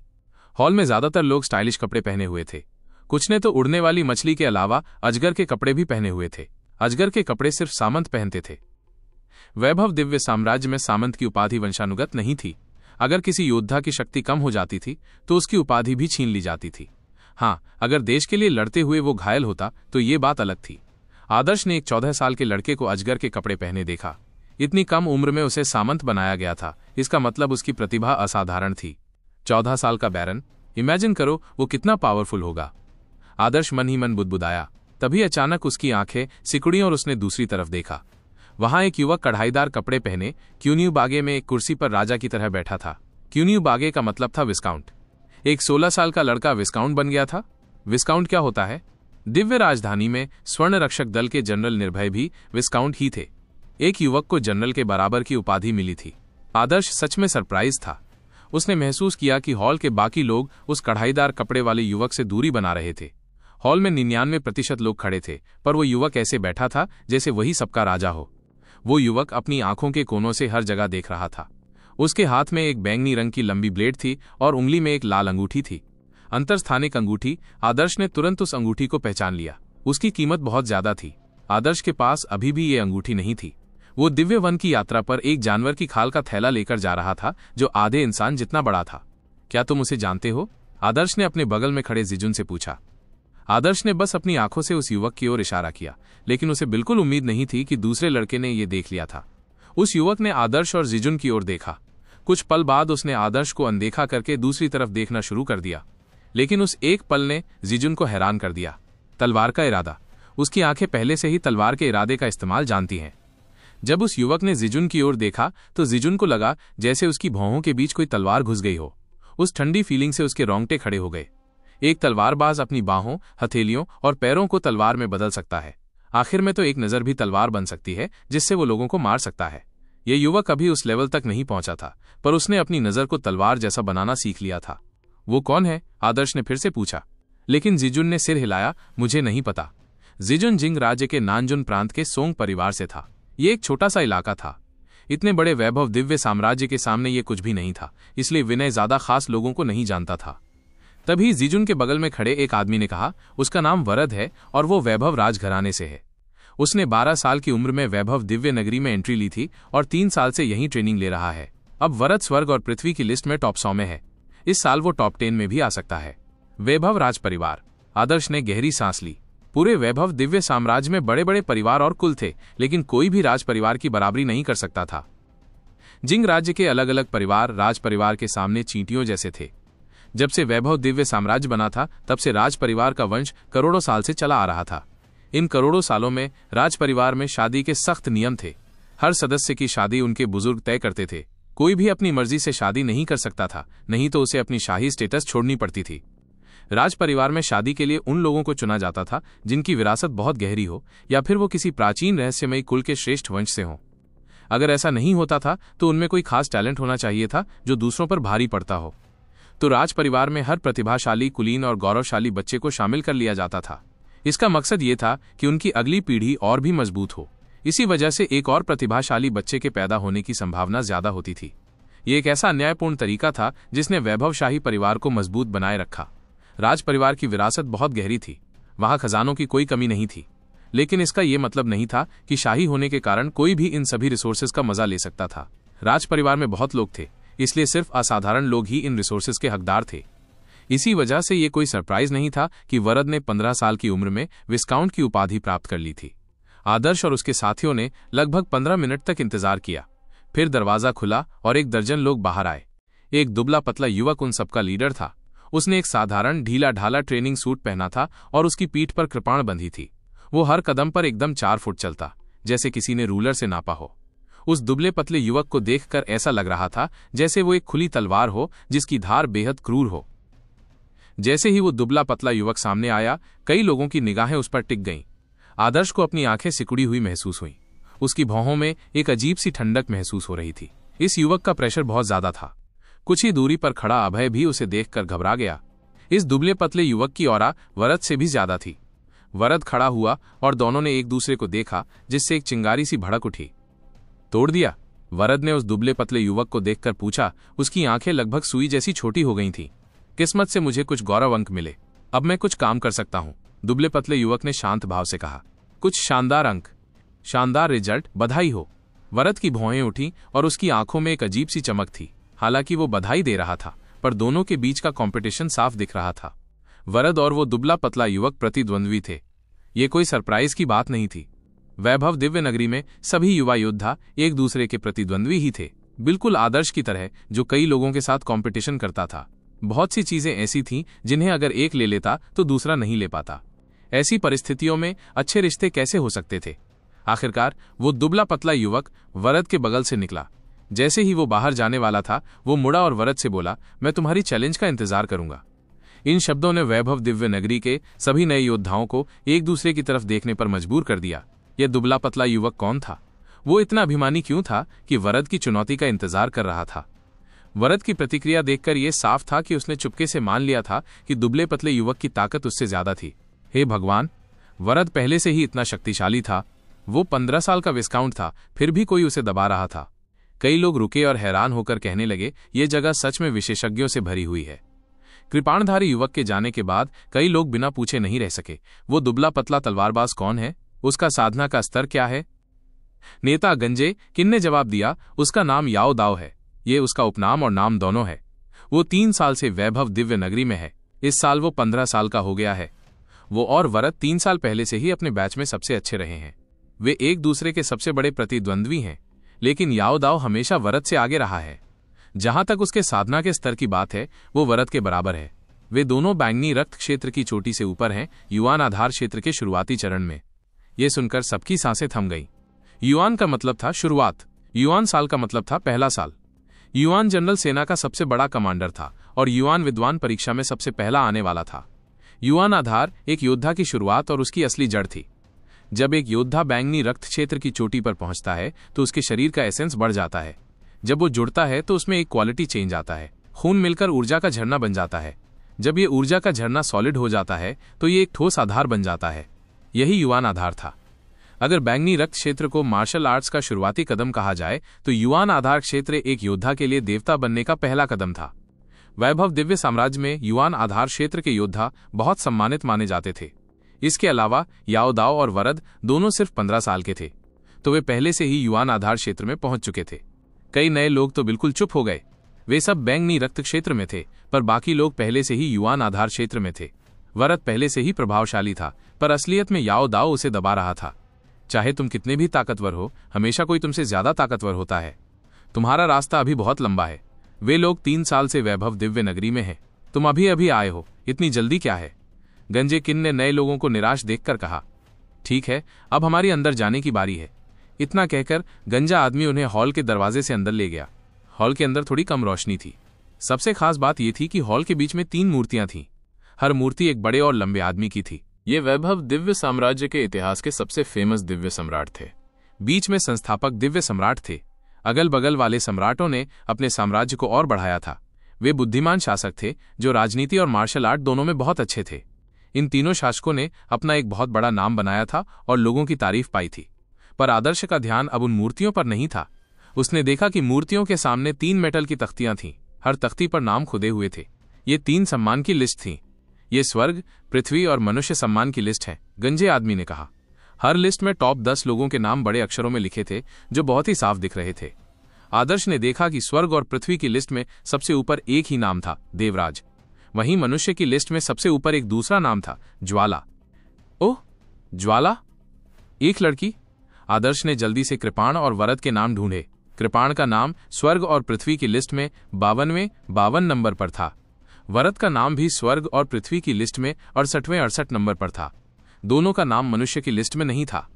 हॉल में ज्यादातर लोग स्टाइलिश कपड़े पहने हुए थे। कुछ ने तो उड़ने वाली मछली के अलावा अजगर के कपड़े भी पहने हुए थे। अजगर के कपड़े सिर्फ सामंत पहनते थे। वैभव दिव्य साम्राज्य में सामंत की उपाधि वंशानुगत नहीं थी। अगर किसी योद्धा की शक्ति कम हो जाती थी तो उसकी उपाधि भी छीन ली जाती थी। हाँ, अगर देश के लिए लड़ते हुए वो घायल होता तो ये बात अलग थी। आदर्श ने एक 14 साल के लड़के को अजगर के कपड़े पहने देखा। इतनी कम उम्र में उसे सामंत बनाया गया था, इसका मतलब उसकी प्रतिभा असाधारण थी। 14 साल का बैरन, इमेजिन करो वो कितना पावरफुल होगा। आदर्श मन ही मन बुदबुदाया। तभी अचानक उसकी आंखें सिकुड़ी और उसने दूसरी तरफ देखा। वहां एक युवक कढ़ाईदार कपड़े पहने क्यून्यू बागे में एक कुर्सी पर राजा की तरह बैठा था। क्यून्यू बागे का मतलब था विस्काउंट। एक 16 साल का लड़का विस्काउंट बन गया था। विस्काउंट क्या होता है? दिव्य राजधानी में स्वर्ण रक्षक दल के जनरल निर्भय भी विस्काउंट ही थे। एक युवक को जनरल के बराबर की उपाधि मिली थी। आदर्श सच में सरप्राइज था। उसने महसूस किया कि हॉल के बाकी लोग उस कढ़ाईदार कपड़े वाले युवक से दूरी बना रहे थे। हॉल में 99% लोग खड़े थे, पर वो युवक ऐसे बैठा था जैसे वही सबका राजा हो। वो युवक अपनी आंखों के कोनों से हर जगह देख रहा था। उसके हाथ में एक बैंगनी रंग की लंबी ब्लेड थी और उंगली में एक लाल अंगूठी थी। अंतरस्थानिक अंगूठी। आदर्श ने तुरंत उस अंगूठी को पहचान लिया। उसकी कीमत बहुत ज्यादा थी। आदर्श के पास अभी भी ये अंगूठी नहीं थी। वो दिव्य वन की यात्रा पर एक जानवर की खाल का थैला लेकर जा रहा था जो आधे इंसान जितना बड़ा था। क्या तुम उसे जानते हो? आदर्श ने अपने बगल में खड़े जिजुन से पूछा। आदर्श ने बस अपनी आंखों से उस युवक की ओर इशारा किया, लेकिन उसे बिल्कुल उम्मीद नहीं थी कि दूसरे लड़के ने ये देख लिया था। उस युवक ने आदर्श और जिजुन की ओर देखा। कुछ पल बाद उसने आदर्श को अनदेखा करके दूसरी तरफ देखना शुरू कर दिया, लेकिन उस एक पल ने जिजुन को हैरान कर दिया। तलवार का इरादा। उसकी आंखें पहले से ही तलवार के इरादे का इस्तेमाल जानती हैं। जब उस युवक ने जिजुन की ओर देखा तो जिजुन को लगा जैसे उसकी भौहों के बीच कोई तलवार घुस गई हो। उस ठंडी फीलिंग से उसके रोंगटे खड़े हो गए। एक तलवारबाज अपनी बाहों, हथेलियों और पैरों को तलवार में बदल सकता है। आखिर में तो एक नजर भी तलवार बन सकती है जिससे वो लोगों को मार सकता है। यह युवक अभी उस लेवल तक नहीं पहुंचा था, पर उसने अपनी नजर को तलवार जैसा बनाना सीख लिया था। वो कौन है? आदर्श ने फिर से पूछा, लेकिन जिजुन ने सिर हिलाया। मुझे नहीं पता। जिजुन जिंग राज्य के नानजुन प्रांत के सोंग परिवार से था। ये एक छोटा सा इलाका था। इतने बड़े वैभव दिव्य साम्राज्य के सामने ये कुछ भी नहीं था, इसलिए विनय ज्यादा खास लोगों को नहीं जानता था। तभी जिजुन के बगल में खड़े एक आदमी ने कहा, उसका नाम वरद है और वो वैभव राजघराने से है। उसने 12 साल की उम्र में वैभव दिव्य नगरी में एंट्री ली थी और 3 साल से यहीं ट्रेनिंग ले रहा है। अब वरद स्वर्ग और पृथ्वी की लिस्ट में टॉप 100 में है। इस साल वो टॉप 10 में भी आ सकता है। वैभव राज परिवार। आदर्श ने गहरी सांस ली। पूरे वैभव दिव्य साम्राज्य में बड़े बड़े परिवार और कुल थे, लेकिन कोई भी राज परिवार की बराबरी नहीं कर सकता था। जिंग राज्य के अलग अलग परिवार राज परिवार के सामने चींटियों जैसे थे। जब से वैभव दिव्य साम्राज्य बना था तब से राज परिवार का वंश करोड़ों साल से चला आ रहा था। इन करोड़ों सालों में राज परिवार में शादी के सख्त नियम थे। हर सदस्य की शादी उनके बुजुर्ग तय करते थे। कोई भी अपनी मर्जी से शादी नहीं कर सकता था, नहीं तो उसे अपनी शाही स्टेटस छोड़नी पड़ती थी। राज परिवार में शादी के लिए उन लोगों को चुना जाता था जिनकी विरासत बहुत गहरी हो या फिर वो किसी प्राचीन रहस्यमयी कुल के श्रेष्ठ वंश से हों। अगर ऐसा नहीं होता था तो उनमें कोई खास टैलेंट होना चाहिए था जो दूसरों पर भारी पड़ता हो। तो राज परिवार में हर प्रतिभाशाली, कुलीन और गौरवशाली बच्चे को शामिल कर लिया जाता था। इसका मकसद ये था कि उनकी अगली पीढ़ी और भी मजबूत हो। इसी वजह से एक और प्रतिभाशाली बच्चे के पैदा होने की संभावना ज्यादा होती थी। ये एक ऐसा अन्यायपूर्ण तरीका था जिसने वैभवशाही परिवार को मजबूत बनाए रखा। राज परिवार की विरासत बहुत गहरी थी, वहां खजानों की कोई कमी नहीं थी, लेकिन इसका यह मतलब नहीं था कि शाही होने के कारण कोई भी इन सभी रिसोर्सेज का मजा ले सकता था। राज परिवार में बहुत लोग थे, इसलिए सिर्फ असाधारण लोग ही इन रिसोर्सेज के हकदार थे। इसी वजह से ये कोई सरप्राइज नहीं था कि वरद ने 15 साल की उम्र में विस्काउंट की उपाधि प्राप्त कर ली थी। आदर्श और उसके साथियों ने लगभग 15 मिनट तक इंतजार किया। फिर दरवाजा खुला और एक दर्जन लोग बाहर आए। एक दुबला पतला युवक उन सबका लीडर था। उसने एक साधारण ढीला ढाला ट्रेनिंग सूट पहना था और उसकी पीठ पर कृपाण बंधी थी। वो हर कदम पर एकदम 4 फुट चलता, जैसे किसी ने रूलर से नापा हो। उस दुबले पतले युवक को देखकर ऐसा लग रहा था जैसे वो एक खुली तलवार हो जिसकी धार बेहद क्रूर हो। जैसे ही वो दुबला पतला युवक सामने आया, कई लोगों की निगाहें उस पर टिक गईं। आदर्श को अपनी आंखें सिकुड़ी हुई महसूस हुईं। उसकी भौहों में एक अजीब सी ठंडक महसूस हो रही थी। इस युवक का प्रेशर बहुत ज्यादा था। कुछ ही दूरी पर खड़ा अभय भी उसे देखकर घबरा गया। इस दुबले पतले युवक की औरा वरद से भी ज्यादा थी। वरद खड़ा हुआ और दोनों ने एक दूसरे को देखा, जिससे एक चिंगारी सी भड़क उठी। तोड़ दिया? वरद ने उस दुबले पतले युवक को देखकर पूछा। उसकी आंखें लगभग सुई जैसी छोटी हो गई थीं। किस्मत से मुझे कुछ गौरव अंक मिले, अब मैं कुछ काम कर सकता हूं, दुबले पतले युवक ने शांत भाव से कहा। कुछ शानदार अंक, शानदार रिजल्ट, बधाई हो। वरद की भौहें उठीं और उसकी आंखों में एक अजीब सी चमक थी। हालांकि वो बधाई दे रहा था, पर दोनों के बीच का कंपटीशन साफ दिख रहा था। वरद और वो दुबला पतला युवक प्रतिद्वंद्वी थे। ये कोई सरप्राइज की बात नहीं थी। वैभव दिव्य नगरी में सभी युवा योद्धा एक दूसरे के प्रतिद्वंद्वी ही थे, बिल्कुल आदर्श की तरह जो कई लोगों के साथ कंपटीशन करता था। बहुत सी चीजें ऐसी थीं जिन्हें अगर एक ले लेता तो दूसरा नहीं ले पाता। ऐसी परिस्थितियों में अच्छे रिश्ते कैसे हो सकते थे? आखिरकार वो दुबला पतला युवक वरद के बगल से निकला। जैसे ही वो बाहर जाने वाला था, वो मुड़ा और वरद से बोला, मैं तुम्हारी चैलेंज का इंतजार करूंगा। इन शब्दों ने वैभव दिव्य नगरी के सभी नए योद्धाओं को एक दूसरे की तरफ देखने पर मजबूर कर दिया। यह दुबला पतला युवक कौन था? वो इतना अभिमानी क्यों था कि वरद की चुनौती का इंतजार कर रहा था? वरद की प्रतिक्रिया देखकर यह साफ था कि उसने चुपके से मान लिया था कि दुबले पतले युवक की ताकत उससे ज्यादा थी। हे भगवान, वरद पहले से ही इतना शक्तिशाली था। वो 15 साल का विस्काउंट था, फिर भी कोई उसे दबा रहा था। कई लोग रुके और हैरान होकर कहने लगे, ये जगह सच में विशेषज्ञों से भरी हुई है। कृपाणधारी युवक के जाने के बाद कई लोग बिना पूछे नहीं रह सके, वो दुबला पतला तलवारबाज कौन है? उसका साधना का स्तर क्या है? नेता गंजे किन ने जवाब दिया, उसका नाम याओ दाओ है। ये उसका उपनाम और नाम दोनों है। वो 3 साल से वैभव दिव्य नगरी में है। इस साल वो 15 साल का हो गया है। वो और वरद 3 साल पहले से ही अपने बैच में सबसे अच्छे रहे हैं। वे एक दूसरे के सबसे बड़े प्रतिद्वंद्वी हैं, लेकिन याओ दाओ हमेशा वरद से आगे रहा है। जहां तक उसके साधना के स्तर की बात है, वो वरद के बराबर है। वे दोनों बैंगनी रक्त क्षेत्र की चोटी से ऊपर हैं, युआन आधार क्षेत्र के शुरुआती चरण में। यह सुनकर सबकी सांसें थम गई। युआन का मतलब था शुरुआत, युआन साल का मतलब था पहला साल। युआन जनरल सेना का सबसे बड़ा कमांडर था और युआन विद्वान परीक्षा में सबसे पहला आने वाला था। युआन आधार एक योद्धा की शुरुआत और उसकी असली जड़ थी। जब एक योद्धा बैंगनी रक्त क्षेत्र की चोटी पर पहुंचता है तो उसके शरीर का एसेंस बढ़ जाता है। जब वो जुड़ता है तो उसमें एक क्वालिटी चेंज आता है। खून मिलकर ऊर्जा का झरना बन जाता है। जब ये ऊर्जा का झरना सॉलिड हो जाता है तो ये एक ठोस आधार बन जाता है। यही युआन आधार था। अगर बैंगनी रक्त क्षेत्र को मार्शल आर्ट्स का शुरुआती कदम कहा जाए तो युआन आधार क्षेत्र एक योद्धा के लिए देवता बनने का पहला कदम था। वैभव दिव्य साम्राज्य में युआन आधार क्षेत्र के योद्धा बहुत सम्मानित माने जाते थे। इसके अलावा याओ दाओ और वरद दोनों सिर्फ 15 साल के थे, तो वे पहले से ही युआन आधार क्षेत्र में पहुंच चुके थे। कई नए लोग तो बिल्कुल चुप हो गए। वे सब बैंगनी रक्त क्षेत्र में थे, पर बाकी लोग पहले से ही युआन आधार क्षेत्र में थे। वरद पहले से ही प्रभावशाली था, पर असलियत में याओ दाओ उसे दबा रहा था। चाहे तुम कितने भी ताकतवर हो, हमेशा कोई तुमसे ज्यादा ताकतवर होता है। तुम्हारा रास्ता अभी बहुत लंबा है। वे लोग 3 साल से वैभव दिव्य नगरी में हैं। तुम अभी अभी आए हो, इतनी जल्दी क्या है? गंजे किन ने नए लोगों को निराश देखकर कहा। ठीक है, अब हमारी अंदर जाने की बारी है। इतना कहकर गंजा आदमी उन्हें हॉल के दरवाजे से अंदर ले गया। हॉल के अंदर थोड़ी कम रोशनी थी। सबसे खास बात यह थी कि हॉल के बीच में 3 मूर्तियां थीं। हर मूर्ति एक बड़े और लंबे आदमी की थी। ये वैभव दिव्य साम्राज्य के इतिहास के सबसे फेमस दिव्य सम्राट थे। बीच में संस्थापक दिव्य सम्राट थे। अगल बगल वाले सम्राटों ने अपने साम्राज्य को और बढ़ाया था। वे बुद्धिमान शासक थे जो राजनीति और मार्शल आर्ट दोनों में बहुत अच्छे थे। इन तीनों शासकों ने अपना एक बहुत बड़ा नाम बनाया था और लोगों की तारीफ पाई थी। पर आदर्श का ध्यान अब उन मूर्तियों पर नहीं था। उसने देखा कि मूर्तियों के सामने 3 मेटल की तख्तियां थीं। हर तख्ती पर नाम खुदे हुए थे। ये 3 सम्मान की लिस्ट थी। ये स्वर्ग, पृथ्वी और मनुष्य सम्मान की लिस्ट है, गंजे आदमी ने कहा। हर लिस्ट में टॉप 10 लोगों के नाम बड़े अक्षरों में लिखे थे, जो बहुत ही साफ दिख रहे थे। आदर्श ने देखा कि स्वर्ग और पृथ्वी की लिस्ट में सबसे ऊपर एक ही नाम था, देवराज। वहीं मनुष्य की लिस्ट में सबसे ऊपर एक दूसरा नाम था, ज्वाला। ओह, ज्वाला? एक लड़की? आदर्श ने जल्दी से कृपाण और वरद के नाम ढूंढे। कृपाण का नाम स्वर्ग और पृथ्वी की लिस्ट में 52वें नंबर पर था। वरद का नाम भी स्वर्ग और पृथ्वी की लिस्ट में 68वें नंबर पर था। दोनों का नाम मनुष्य की लिस्ट में नहीं था।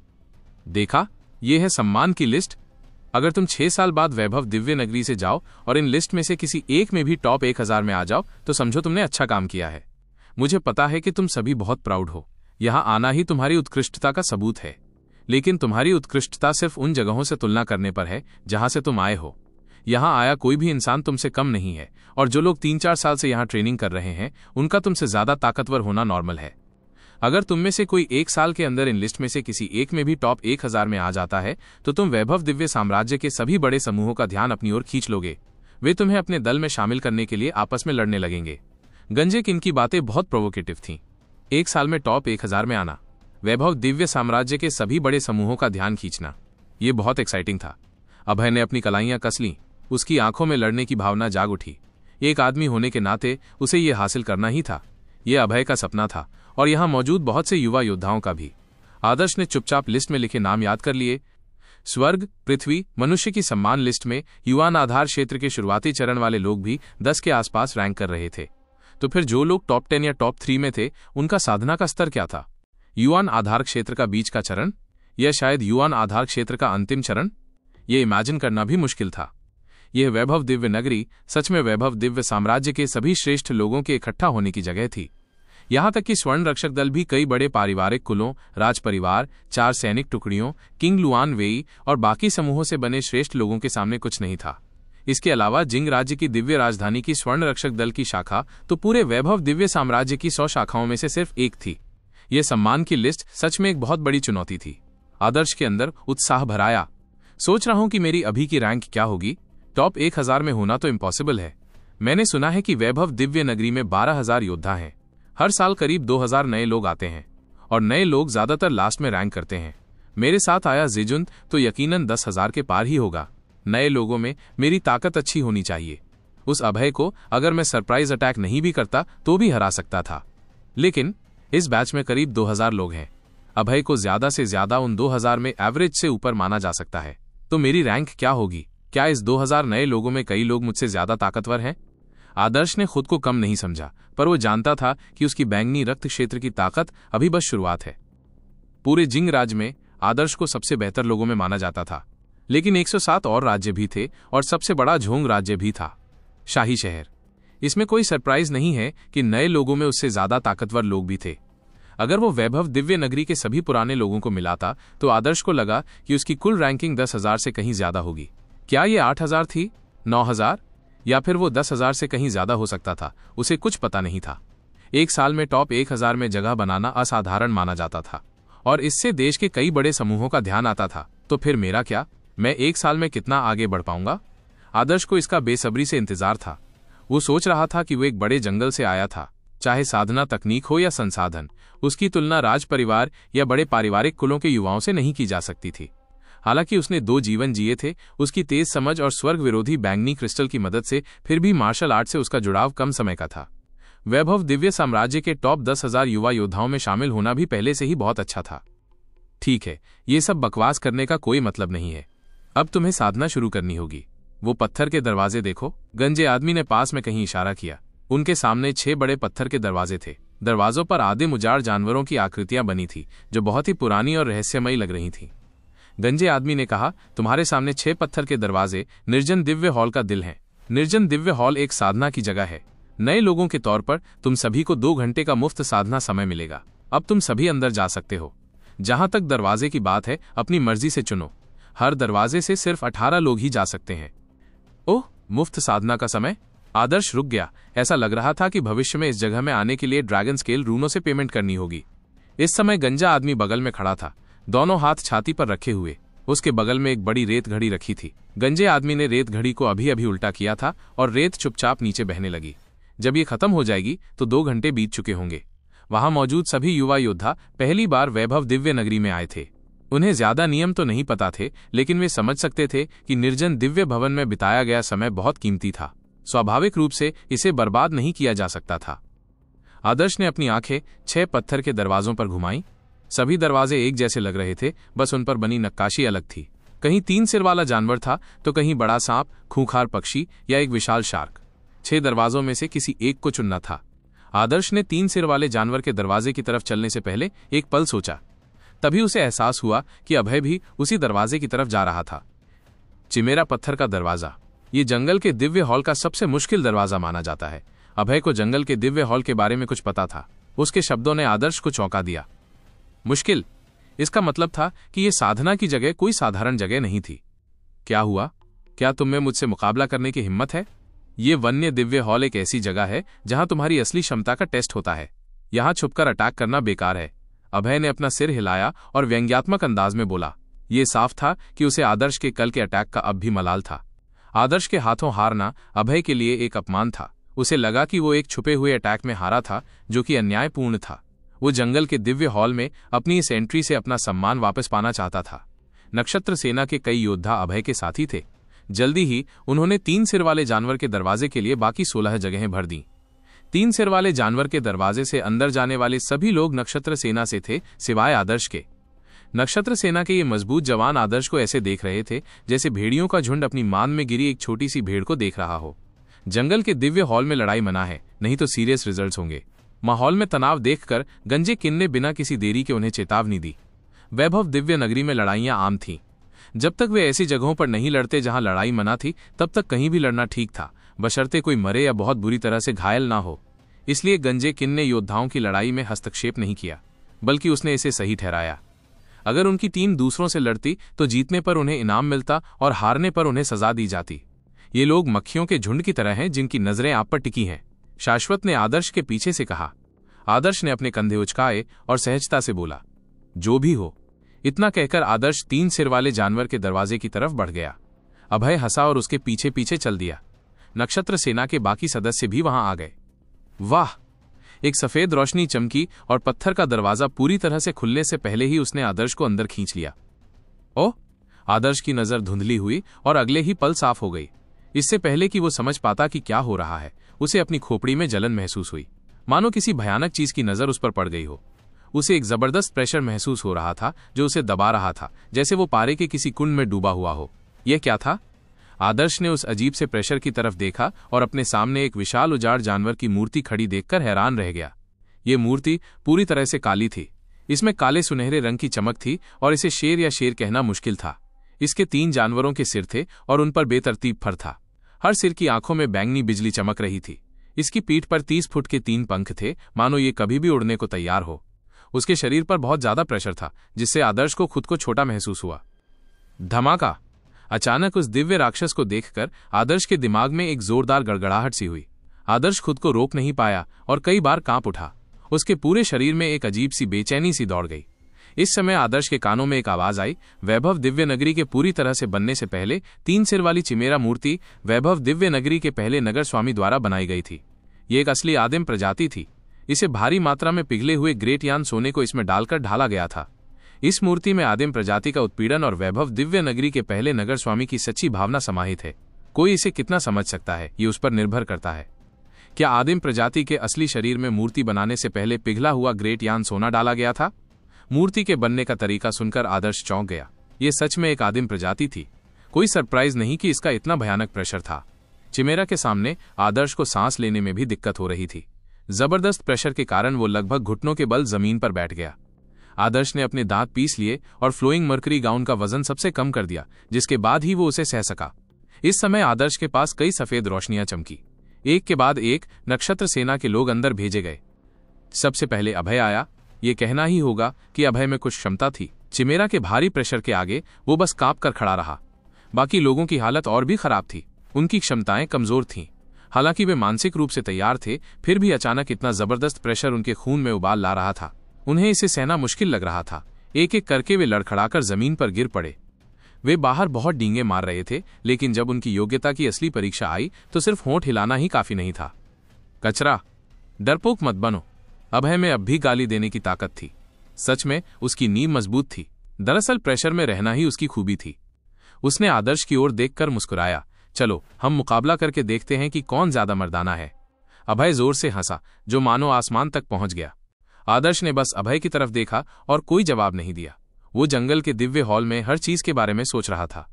देखा, यह है सम्मान की लिस्ट। अगर तुम 6 साल बाद वैभव दिव्य नगरी से जाओ और इन लिस्ट में से किसी एक में भी टॉप 1000 में आ जाओ तो समझो तुमने अच्छा काम किया है। मुझे पता है कि तुम सभी बहुत प्राउड हो। यहां आना ही तुम्हारी उत्कृष्टता का सबूत है। लेकिन तुम्हारी उत्कृष्टता सिर्फ उन जगहों से तुलना करने पर है जहां से तुम आए हो। यहां आया कोई भी इंसान तुमसे कम नहीं है, और जो लोग 3-4 साल से यहां ट्रेनिंग कर रहे हैं उनका तुमसे ज्यादा ताकतवर होना नॉर्मल है। अगर तुम में से कोई 1 साल के अंदर इन लिस्ट में से किसी एक में भी टॉप 1000 में आ जाता है तो तुम वैभव दिव्य साम्राज्य के सभी बड़े समूहों का ध्यान अपनी ओर खींच लोगे। वे तुम्हें अपने दल में शामिल करने के लिए आपस में लड़ने लगेंगे। गंजे किन की बातें बहुत प्रोवोकेटिव थीं। 1 साल में टॉप 1000 में आना, वैभव दिव्य साम्राज्य के सभी बड़े समूहों का ध्यान खींचना, ये बहुत एक्साइटिंग था। अभय ने अपनी कलाइयां कस लीं। उसकी आंखों में लड़ने की भावना जाग उठी। एक आदमी होने के नाते उसे ये हासिल करना ही था। यह अभय का सपना था और यहां मौजूद बहुत से युवा योद्धाओं का भी। आदर्श ने चुपचाप लिस्ट में लिखे नाम याद कर लिए। स्वर्ग, पृथ्वी, मनुष्य की सम्मान लिस्ट में युवान आधार क्षेत्र के शुरुआती चरण वाले लोग भी 10 के आसपास रैंक कर रहे थे। तो फिर जो लोग टॉप 10 या टॉप 3 में थे उनका साधना का स्तर क्या था? युवान आधार क्षेत्र का बीच का चरण, या शायद युवान आधार क्षेत्र का अंतिम चरण? यह इमेजिन करना भी मुश्किल था। यह वैभव दिव्य नगरी सच में वैभव दिव्य साम्राज्य के सभी श्रेष्ठ लोगों के इकट्ठा होने की जगह थी। यहां तक कि स्वर्ण रक्षक दल भी कई बड़े पारिवारिक कुलों, राज परिवार, 4 सैनिक टुकड़ियों, किंग लुआन वेई और बाकी समूहों से बने श्रेष्ठ लोगों के सामने कुछ नहीं था। इसके अलावा जिंग राज्य की दिव्य राजधानी की स्वर्ण रक्षक दल की शाखा तो पूरे वैभव दिव्य साम्राज्य की 100 शाखाओं में से सिर्फ एक थी। यह सम्मान की लिस्ट सच में एक बहुत बड़ी चुनौती थी। आदर्श के अंदर उत्साह भराया। सोच रहा हूं कि मेरी अभी की रैंक क्या होगी। टॉप 1000 में होना तो इम्पॉसिबल है। मैंने सुना है कि वैभव दिव्य नगरी में 12,000 योद्धा हैं। हर साल करीब 2000 नए लोग आते हैं और नए लोग ज्यादातर लास्ट में रैंक करते हैं। मेरे साथ आया जिजुन तो यकीनन 10,000 के पार ही होगा। नए लोगों में मेरी ताकत अच्छी होनी चाहिए। उस अभय को अगर मैं सरप्राइज अटैक नहीं भी करता तो भी हरा सकता था। लेकिन इस बैच में करीब 2000 लोग हैं। अभय को ज्यादा से ज्यादा उन 2000 में एवरेज से ऊपर माना जा सकता है। तो मेरी रैंक क्या होगी? क्या इस 2000 नए लोगों में कई लोग मुझसे ज्यादा ताकतवर हैं? आदर्श ने खुद को कम नहीं समझा, पर वो जानता था कि उसकी बैंगनी रक्त क्षेत्र की ताकत अभी बस शुरुआत है। पूरे जिंग राज्य में आदर्श को सबसे बेहतर लोगों में माना जाता था, लेकिन 107 और राज्य भी थे और सबसे बड़ा झोंग राज्य भी था, शाही शहर। इसमें कोई सरप्राइज नहीं है कि नए लोगों में उससे ज्यादा ताकतवर लोग भी थे। अगर वो वैभव दिव्य नगरी के सभी पुराने लोगों को मिलाता तो आदर्श को लगा कि उसकी कुल रैंकिंग 10,000 से कहीं ज्यादा होगी। क्या ये 8,000 थी, 9,000 या फिर वो 10,000 से कहीं ज्यादा हो सकता था? उसे कुछ पता नहीं था। एक साल में टॉप 1000 में जगह बनाना असाधारण माना जाता था और इससे देश के कई बड़े समूहों का ध्यान आता था। तो फिर मेरा क्या? मैं एक साल में कितना आगे बढ़ पाऊंगा? आदर्श को इसका बेसब्री से इंतजार था। वो सोच रहा था कि वो एक बड़े जंगल से आया था। चाहे साधना, तकनीक हो या संसाधन, उसकी तुलना राज परिवार या बड़े पारिवारिक कुलों के युवाओं से नहीं की जा सकती थी। हालांकि उसने 2 जीवन जिए थे, उसकी तेज समझ और स्वर्ग विरोधी बैंगनी क्रिस्टल की मदद से फिर भी मार्शल आर्ट से उसका जुड़ाव कम समय का था। वैभव दिव्य साम्राज्य के टॉप 10,000 युवा योद्धाओं में शामिल होना भी पहले से ही बहुत अच्छा था। ठीक है, ये सब बकवास करने का कोई मतलब नहीं है। अब तुम्हें साधना शुरू करनी होगी। वो पत्थर के दरवाजे देखो। गंजे आदमी ने पास में कहीं इशारा किया। उनके सामने 6 बड़े पत्थर के दरवाजे थे। दरवाजों पर आदिम उजाड़ जानवरों की आकृतियां बनी थी जो बहुत ही पुरानी और रहस्यमयी लग रही थीं। गंजे आदमी ने कहा, तुम्हारे सामने 6 पत्थर के दरवाजे निर्जन दिव्य हॉल का दिल हैं। निर्जन दिव्य हॉल एक साधना की जगह है। नए लोगों के तौर पर तुम सभी को 2 घंटे का मुफ्त साधना समय मिलेगा। अब तुम सभी अंदर जा सकते हो। जहां तक दरवाजे की बात है, अपनी मर्जी से चुनो। हर दरवाजे से सिर्फ 18 लोग ही जा सकते हैं। ओह, मुफ्त साधना का समय? आदर्श रुक गया। ऐसा लग रहा था कि भविष्य में इस जगह में आने के लिए ड्रैगन स्केल रूनों से पेमेंट करनी होगी। इस समय गंजा आदमी बगल में खड़ा था, दोनों हाथ छाती पर रखे हुए। उसके बगल में एक बड़ी रेत घड़ी रखी थी। गंजे आदमी ने रेत घड़ी को अभी अभी उल्टा किया था और रेत चुपचाप नीचे बहने लगी। जब ये खत्म हो जाएगी तो 2 घंटे बीत चुके होंगे। वहां मौजूद सभी युवा योद्धा पहली बार वैभव दिव्य नगरी में आए थे। उन्हें ज्यादा नियम तो नहीं पता थे, लेकिन वे समझ सकते थे कि निर्जन दिव्य भवन में बिताया गया समय बहुत कीमती था। स्वाभाविक रूप से इसे बर्बाद नहीं किया जा सकता था। आदर्श ने अपनी आंखें 6 पत्थर के दरवाजों पर घुमाई। सभी दरवाजे एक जैसे लग रहे थे, बस उन पर बनी नक्काशी अलग थी। कहीं 3 सिर वाला जानवर था तो कहीं बड़ा सांप, खूंखार पक्षी या एक विशाल शार्क। 6 दरवाजों में से किसी एक को चुनना था। आदर्श ने 3 सिर वाले जानवर के दरवाजे की तरफ चलने से पहले एक पल सोचा। तभी उसे एहसास हुआ कि अभय भी उसी दरवाजे की तरफ जा रहा था। चिमेरा पत्थर का दरवाजा, ये जंगल के दिव्य हॉल का सबसे मुश्किल दरवाजा माना जाता है। अभय को जंगल के दिव्य हॉल के बारे में कुछ पता था। उसके शब्दों ने आदर्श को चौंका दिया। मुश्किल, इसका मतलब था कि यह साधना की जगह कोई साधारण जगह नहीं थी। क्या हुआ? क्या तुम में मुझसे मुकाबला करने की हिम्मत है? ये वन्य दिव्य हॉल एक ऐसी जगह है जहां तुम्हारी असली क्षमता का टेस्ट होता है। यहां छुपकर अटैक करना बेकार है। अभय ने अपना सिर हिलाया और व्यंग्यात्मक अंदाज में बोला। यह साफ था कि उसे आदर्श के कल के अटैक का अब भी मलाल था। आदर्श के हाथों हारना अभय के लिए एक अपमान था। उसे लगा कि वो एक छुपे हुए अटैक में हारा था जो कि अन्यायपूर्ण था। वो जंगल के दिव्य हॉल में अपनी इस एंट्री से अपना सम्मान वापस पाना चाहता था। नक्षत्र सेना के कई योद्धा अभय के साथी थे। जल्दी ही उन्होंने 3 सिर वाले जानवर के दरवाजे के लिए बाकी 16 जगहें भर दी। 3 सिर वाले जानवर के दरवाजे से अंदर जाने वाले सभी लोग नक्षत्र सेना से थे, सिवाय आदर्श के। नक्षत्र सेना के ये मजबूत जवान आदर्श को ऐसे देख रहे थे जैसे भेड़ियों का झुंड अपनी मान में गिरी एक छोटी सी भेड़ को देख रहा हो। जंगल के दिव्य हॉल में लड़ाई मना है, नहीं तो सीरियस रिजल्ट्स होंगे। माहौल में तनाव देखकर गंजे किन ने बिना किसी देरी के उन्हें चेतावनी दी। वैभव दिव्य नगरी में लड़ाइयां आम थीं। जब तक वे ऐसी जगहों पर नहीं लड़ते जहां लड़ाई मना थी, तब तक कहीं भी लड़ना ठीक था, बशर्ते कोई मरे या बहुत बुरी तरह से घायल ना हो। इसलिए गंजे किन ने योद्धाओं की लड़ाई में हस्तक्षेप नहीं किया, बल्कि उसने इसे सही ठहराया। अगर उनकी टीम दूसरों से लड़ती तो जीतने पर उन्हें इनाम मिलता और हारने पर उन्हें सजा दी जाती। ये लोग मक्खियों के झुंड की तरह हैं जिनकी नजरें आप पर टिकी हैं, शाश्वत ने आदर्श के पीछे से कहा। आदर्श ने अपने कंधे उचकाए और सहजता से बोला, जो भी हो, इतना कहकर आदर्श 3 सिर वाले जानवर के दरवाजे की तरफ बढ़ गया। अभय हंसा और उसके पीछे पीछे चल दिया। नक्षत्र सेना के बाकी सदस्य भी वहां आ गए। वाह! एक सफेद रोशनी चमकी और पत्थर का दरवाजा पूरी तरह से खुलने से पहले ही उसने आदर्श को अंदर खींच लिया। ओह! आदर्श की नजर धुंधली हुई और अगले ही पल साफ हो गई। इससे पहले कि वो समझ पाता कि क्या हो रहा है, उसे अपनी खोपड़ी में जलन महसूस हुई, मानो किसी भयानक चीज की नजर उस पर पड़ गई हो। उसे एक जबरदस्त प्रेशर महसूस हो रहा था जो उसे दबा रहा था, जैसे वो पारे के किसी कुंड में डूबा हुआ हो। यह क्या था? आदर्श ने उस अजीब से प्रेशर की तरफ देखा और अपने सामने एक विशाल उजाड़ जानवर की मूर्ति खड़ी देखकर हैरान रह गया। ये मूर्ति पूरी तरह से काली थी। इसमें काले सुनहरे रंग की चमक थी और इसे शेर या शेर कहना मुश्किल था। इसके 3 जानवरों के सिर थे और उन पर बेतरतीब फर था। हर सिर की आंखों में बैंगनी बिजली चमक रही थी। इसकी पीठ पर 30 फुट के 3 पंख थे, मानो ये कभी भी उड़ने को तैयार हो। उसके शरीर पर बहुत ज्यादा प्रेशर था, जिससे आदर्श को खुद को छोटा महसूस हुआ। धमाका! अचानक उस दिव्य राक्षस को देखकर आदर्श के दिमाग में एक जोरदार गड़गड़ाहट सी हुई। आदर्श खुद को रोक नहीं पाया और कई बार कांप उठा। उसके पूरे शरीर में एक अजीब सी बेचैनी सी दौड़ गई। इस समय आदर्श के कानों में एक आवाज आई। वैभव दिव्य नगरी के पूरी तरह से बनने से पहले 3 सिर वाली चिमेरा मूर्ति वैभव दिव्य नगरी के पहले नगर स्वामी द्वारा बनाई गई थी। ये एक असली आदिम प्रजाति थी। इसे भारी मात्रा में पिघले हुए ग्रेट यान सोने को इसमें डालकर ढाला गया था। इस मूर्ति में आदिम प्रजाति का उत्पीड़न और वैभव दिव्य नगरी के पहले नगर स्वामी की सच्ची भावना समाहित है। कोई इसे कितना समझ सकता है, ये उस पर निर्भर करता है। क्या आदिम प्रजाति के असली शरीर में मूर्ति बनाने से पहले पिघला हुआ ग्रेट यान सोना डाला गया था? मूर्ति के बनने का तरीका सुनकर आदर्श चौंक गया। ये सच में एक आदिम प्रजाति थी। कोई सरप्राइज नहीं कि इसका इतना भयानक प्रेशर था। चिमेरा के सामने आदर्श को सांस लेने में भी दिक्कत हो रही थी। जबरदस्त प्रेशर के कारण वो लगभग घुटनों के बल जमीन पर बैठ गया। आदर्श ने अपने दांत पीस लिए और फ्लोइंग मर्करी गाउन का वजन सबसे कम कर दिया, जिसके बाद ही वो उसे सह सका। इस समय आदर्श के पास कई सफेद रोशनियां चमकी। एक के बाद एक नक्षत्र सेना के लोग अंदर भेजे गए। सबसे पहले अभय आया। ये कहना ही होगा कि अभय में कुछ क्षमता थी। चिमेरा के भारी प्रेशर के आगे वो बस कांप कर खड़ा रहा। बाकी लोगों की हालत और भी खराब थी। उनकी क्षमताएं कमजोर थीं। हालांकि वे मानसिक रूप से तैयार थे, फिर भी अचानक इतना जबरदस्त प्रेशर उनके खून में उबाल ला रहा था। उन्हें इसे सहना मुश्किल लग रहा था। एक एक करके वे लड़खड़ाकर जमीन पर गिर पड़े। वे बाहर बहुत डींगे मार रहे थे, लेकिन जब उनकी योग्यता की असली परीक्षा आई तो सिर्फ होंठ हिलाना ही काफी नहीं था। कचरा! डरपोक मत बनो। अभय में अब भी गाली देने की ताकत थी। सच में उसकी नींव मजबूत थी। दरअसल प्रेशर में रहना ही उसकी खूबी थी। उसने आदर्श की ओर देखकर मुस्कुराया। चलो हम मुकाबला करके देखते हैं कि कौन ज्यादा मर्दाना है। अभय जोर से हंसा, जो मानो आसमान तक पहुंच गया। आदर्श ने बस अभय की तरफ देखा और कोई जवाब नहीं दिया। वो जंगल के दिव्य हॉल में हर चीज के बारे में सोच रहा था।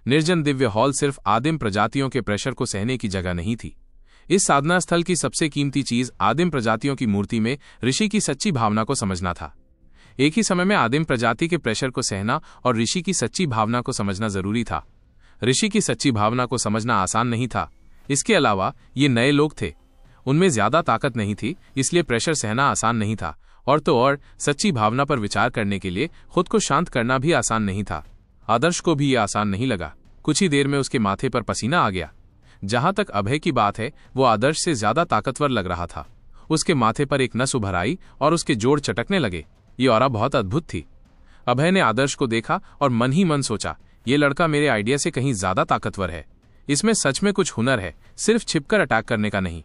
निर्जन दिव्य हॉल सिर्फ आदिम प्रजातियों के प्रेशर को सहने की जगह नहीं थी। इस साधना स्थल की सबसे कीमती चीज आदिम प्रजातियों की मूर्ति में ऋषि की सच्ची भावना को समझना था। एक ही समय में आदिम प्रजाति के प्रेशर को सहना और ऋषि की सच्ची भावना को समझना जरूरी था। ऋषि की सच्ची भावना को समझना आसान नहीं था। इसके अलावा ये नए लोग थे। उनमें ज्यादा ताकत नहीं थी, इसलिए प्रेशर सहना आसान नहीं था। और तो और सच्ची भावना पर विचार करने के लिए खुद को शांत करना भी आसान नहीं था। आदर्श को भी यह आसान नहीं लगा। कुछ ही देर में उसके माथे पर पसीना आ गया। जहां तक अभय की बात है, वो आदर्श से ज्यादा ताकतवर लग रहा था। उसके माथे पर एक नस उभर आई और उसके जोड़ चटकने लगे। ये ऑरा बहुत अद्भुत थी। अभय ने आदर्श को देखा और मन ही मन सोचा, ये लड़का मेरे आइडिया से कहीं ज्यादा ताकतवर है। इसमें सच में कुछ हुनर है, सिर्फ छिपकर अटैक करने का नहीं।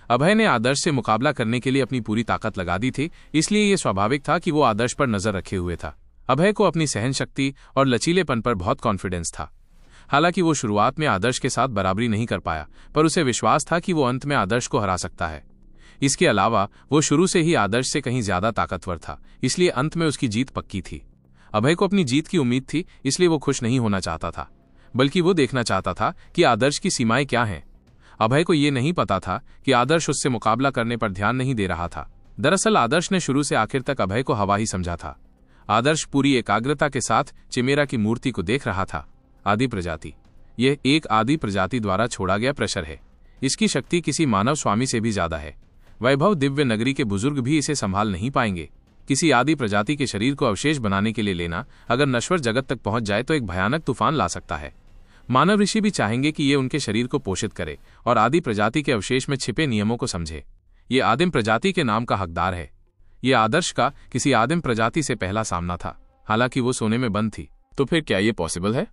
अभय ने आदर्श से मुकाबला करने के लिए अपनी पूरी ताकत लगा दी थी, इसलिए यह स्वाभाविक था कि वो आदर्श पर नजर रखे हुए था। अभय को अपनी सहन शक्ति और लचीलेपन पर बहुत कॉन्फिडेंस था। हालांकि वो शुरुआत में आदर्श के साथ बराबरी नहीं कर पाया, पर उसे विश्वास था कि वो अंत में आदर्श को हरा सकता है। इसके अलावा वो शुरू से ही आदर्श से कहीं ज्यादा ताकतवर था, इसलिए अंत में उसकी जीत पक्की थी। अभय को अपनी जीत की उम्मीद थी, इसलिए वो खुश नहीं होना चाहता था, बल्कि वो देखना चाहता था कि आदर्श की सीमाएं क्या हैं। अभय को ये नहीं पता था कि आदर्श उससे मुकाबला करने पर ध्यान नहीं दे रहा था। दरअसल आदर्श ने शुरू से आखिर तक अभय को हवा ही समझा था। आदर्श पूरी एकाग्रता के साथ चिमेरा की मूर्ति को देख रहा था। आदि प्रजाति, यह एक आदि प्रजाति द्वारा छोड़ा गया प्रेशर है। इसकी शक्ति किसी मानव स्वामी से भी ज्यादा है। वैभव दिव्य नगरी के बुजुर्ग भी इसे संभाल नहीं पाएंगे। किसी आदि प्रजाति के शरीर को अवशेष बनाने के लिए लेना, अगर नश्वर जगत तक पहुंच जाए तो एक भयानक तूफान ला सकता है। मानव ऋषि भी चाहेंगे कि ये उनके शरीर को पोषित करे और आदि प्रजाति के अवशेष में छिपे नियमों को समझे। ये आदिम प्रजाति के नाम का हकदार है। ये आदर्श का किसी आदिम प्रजाति से पहला सामना था। हालांकि वो सोने में बंद थी। तो फिर क्या ये पॉसिबल है?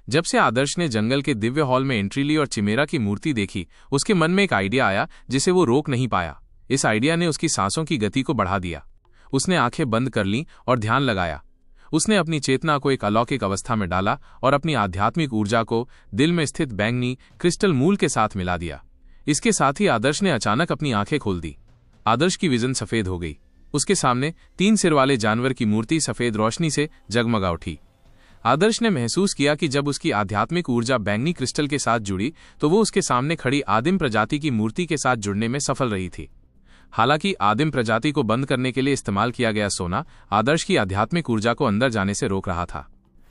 जब से आदर्श ने जंगल के दिव्य हॉल में एंट्री ली और चिमेरा की मूर्ति देखी, उसके मन में एक आइडिया आया जिसे वो रोक नहीं पाया। इस आइडिया ने उसकी सांसों की गति को बढ़ा दिया। उसने आंखें बंद कर लीं और ध्यान लगाया। उसने अपनी चेतना को एक अलौकिक अवस्था में डाला और अपनी आध्यात्मिक ऊर्जा को दिल में स्थित बैंगनी क्रिस्टल मूल के साथ मिला दिया। इसके साथ ही आदर्श ने अचानक अपनी आंखें खोल दी। आदर्श की विजन सफेद हो गई। उसके सामने 3 सिर वाले जानवर की मूर्ति सफेद रोशनी से जगमगा उठी। आदर्श ने महसूस किया कि जब उसकी आध्यात्मिक ऊर्जा बैंगनी क्रिस्टल के साथ जुड़ी तो वो उसके सामने खड़ी आदिम प्रजाति की मूर्ति के साथ जुड़ने में सफल रही थी। हालांकि आदिम प्रजाति को बंद करने के लिए इस्तेमाल किया गया सोना आदर्श की आध्यात्मिक ऊर्जा को अंदर जाने से रोक रहा था।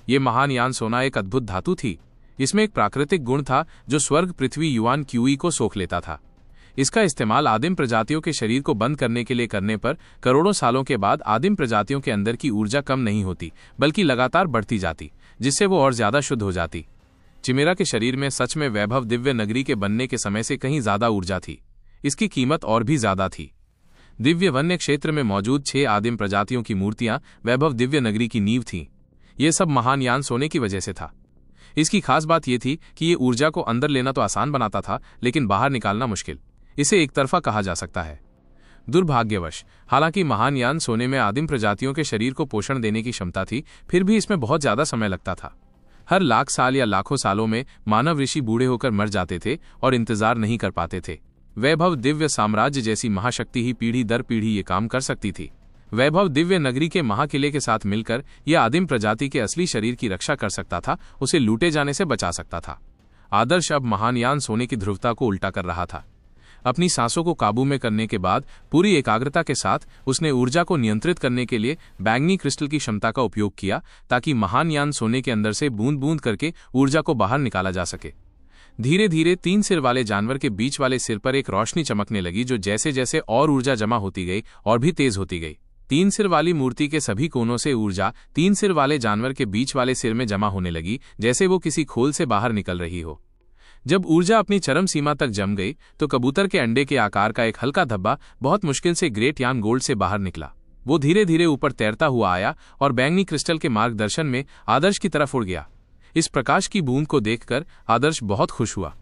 ये महान यान सोना एक अद्भुत धातु थी। इसमें एक प्राकृतिक गुण था जो स्वर्ग पृथ्वी युआन क्यूई को सोख लेता था। इसका इस्तेमाल आदिम प्रजातियों के शरीर को बंद करने के लिए करने पर करोड़ों सालों के बाद आदिम प्रजातियों के अंदर की ऊर्जा कम नहीं होती बल्कि लगातार बढ़ती जाती, जिससे वो और ज्यादा शुद्ध हो जाती। चिमेरा के शरीर में सच में वैभव दिव्य नगरी के बनने के समय से कहीं ज्यादा ऊर्जा थी। इसकी कीमत और भी ज्यादा थी। दिव्य वन्य क्षेत्र में मौजूद 6 आदिम प्रजातियों की मूर्तियां वैभव दिव्य नगरी की नींव थीं। ये सब महान यान सोने की वजह से था। इसकी खास बात यह थी कि ये ऊर्जा को अंदर लेना तो आसान बनाता था, लेकिन बाहर निकालना मुश्किल। इसे एक तरफा कहा जा सकता है। दुर्भाग्यवश हालांकि महान यान सोने में आदिम प्रजातियों के शरीर को पोषण देने की क्षमता थी, फिर भी इसमें बहुत ज्यादा समय लगता था। हर लाख साल या लाखों सालों में मानव ऋषि बूढ़े होकर मर जाते थे और इंतजार नहीं कर पाते थे। वैभव दिव्य साम्राज्य जैसी महाशक्ति ही पीढ़ी दर पीढ़ी ये काम कर सकती थी। वैभव दिव्य नगरी के महाकिले के साथ मिलकर यह आदिम प्रजाति के असली शरीर की रक्षा कर सकता था, उसे लूटे जाने से बचा सकता था। आदर्श अब महान यान सोने की ध्रुवता को उल्टा कर रहा था। अपनी सांसों को काबू में करने के बाद पूरी एकाग्रता के साथ उसने ऊर्जा को नियंत्रित करने के लिए बैंगनी क्रिस्टल की क्षमता का उपयोग किया, ताकि महान यान सोने के अंदर से बूंद बूंद करके ऊर्जा को बाहर निकाला जा सके। धीरे धीरे 3 सिर वाले जानवर के बीच वाले सिर पर एक रोशनी चमकने लगी, जो जैसे जैसे और ऊर्जा जमा होती गई और भी तेज होती गई। 3 सिर वाली मूर्ति के सभी कोनों से ऊर्जा 3 सिर वाले जानवर के बीच वाले सिर में जमा होने लगी, जैसे वो किसी खोल से बाहर निकल रही हो। जब ऊर्जा अपनी चरम सीमा तक जम गई तो कबूतर के अंडे के आकार का एक हल्का धब्बा बहुत मुश्किल से ग्रेट यान गोल्ड से बाहर निकला। वो धीरे धीरे ऊपर तैरता हुआ आया और बैंगनी क्रिस्टल के मार्गदर्शन में आदर्श की तरफ उड़ गया। इस प्रकाश की बूंद को देखकर आदर्श बहुत खुश हुआ।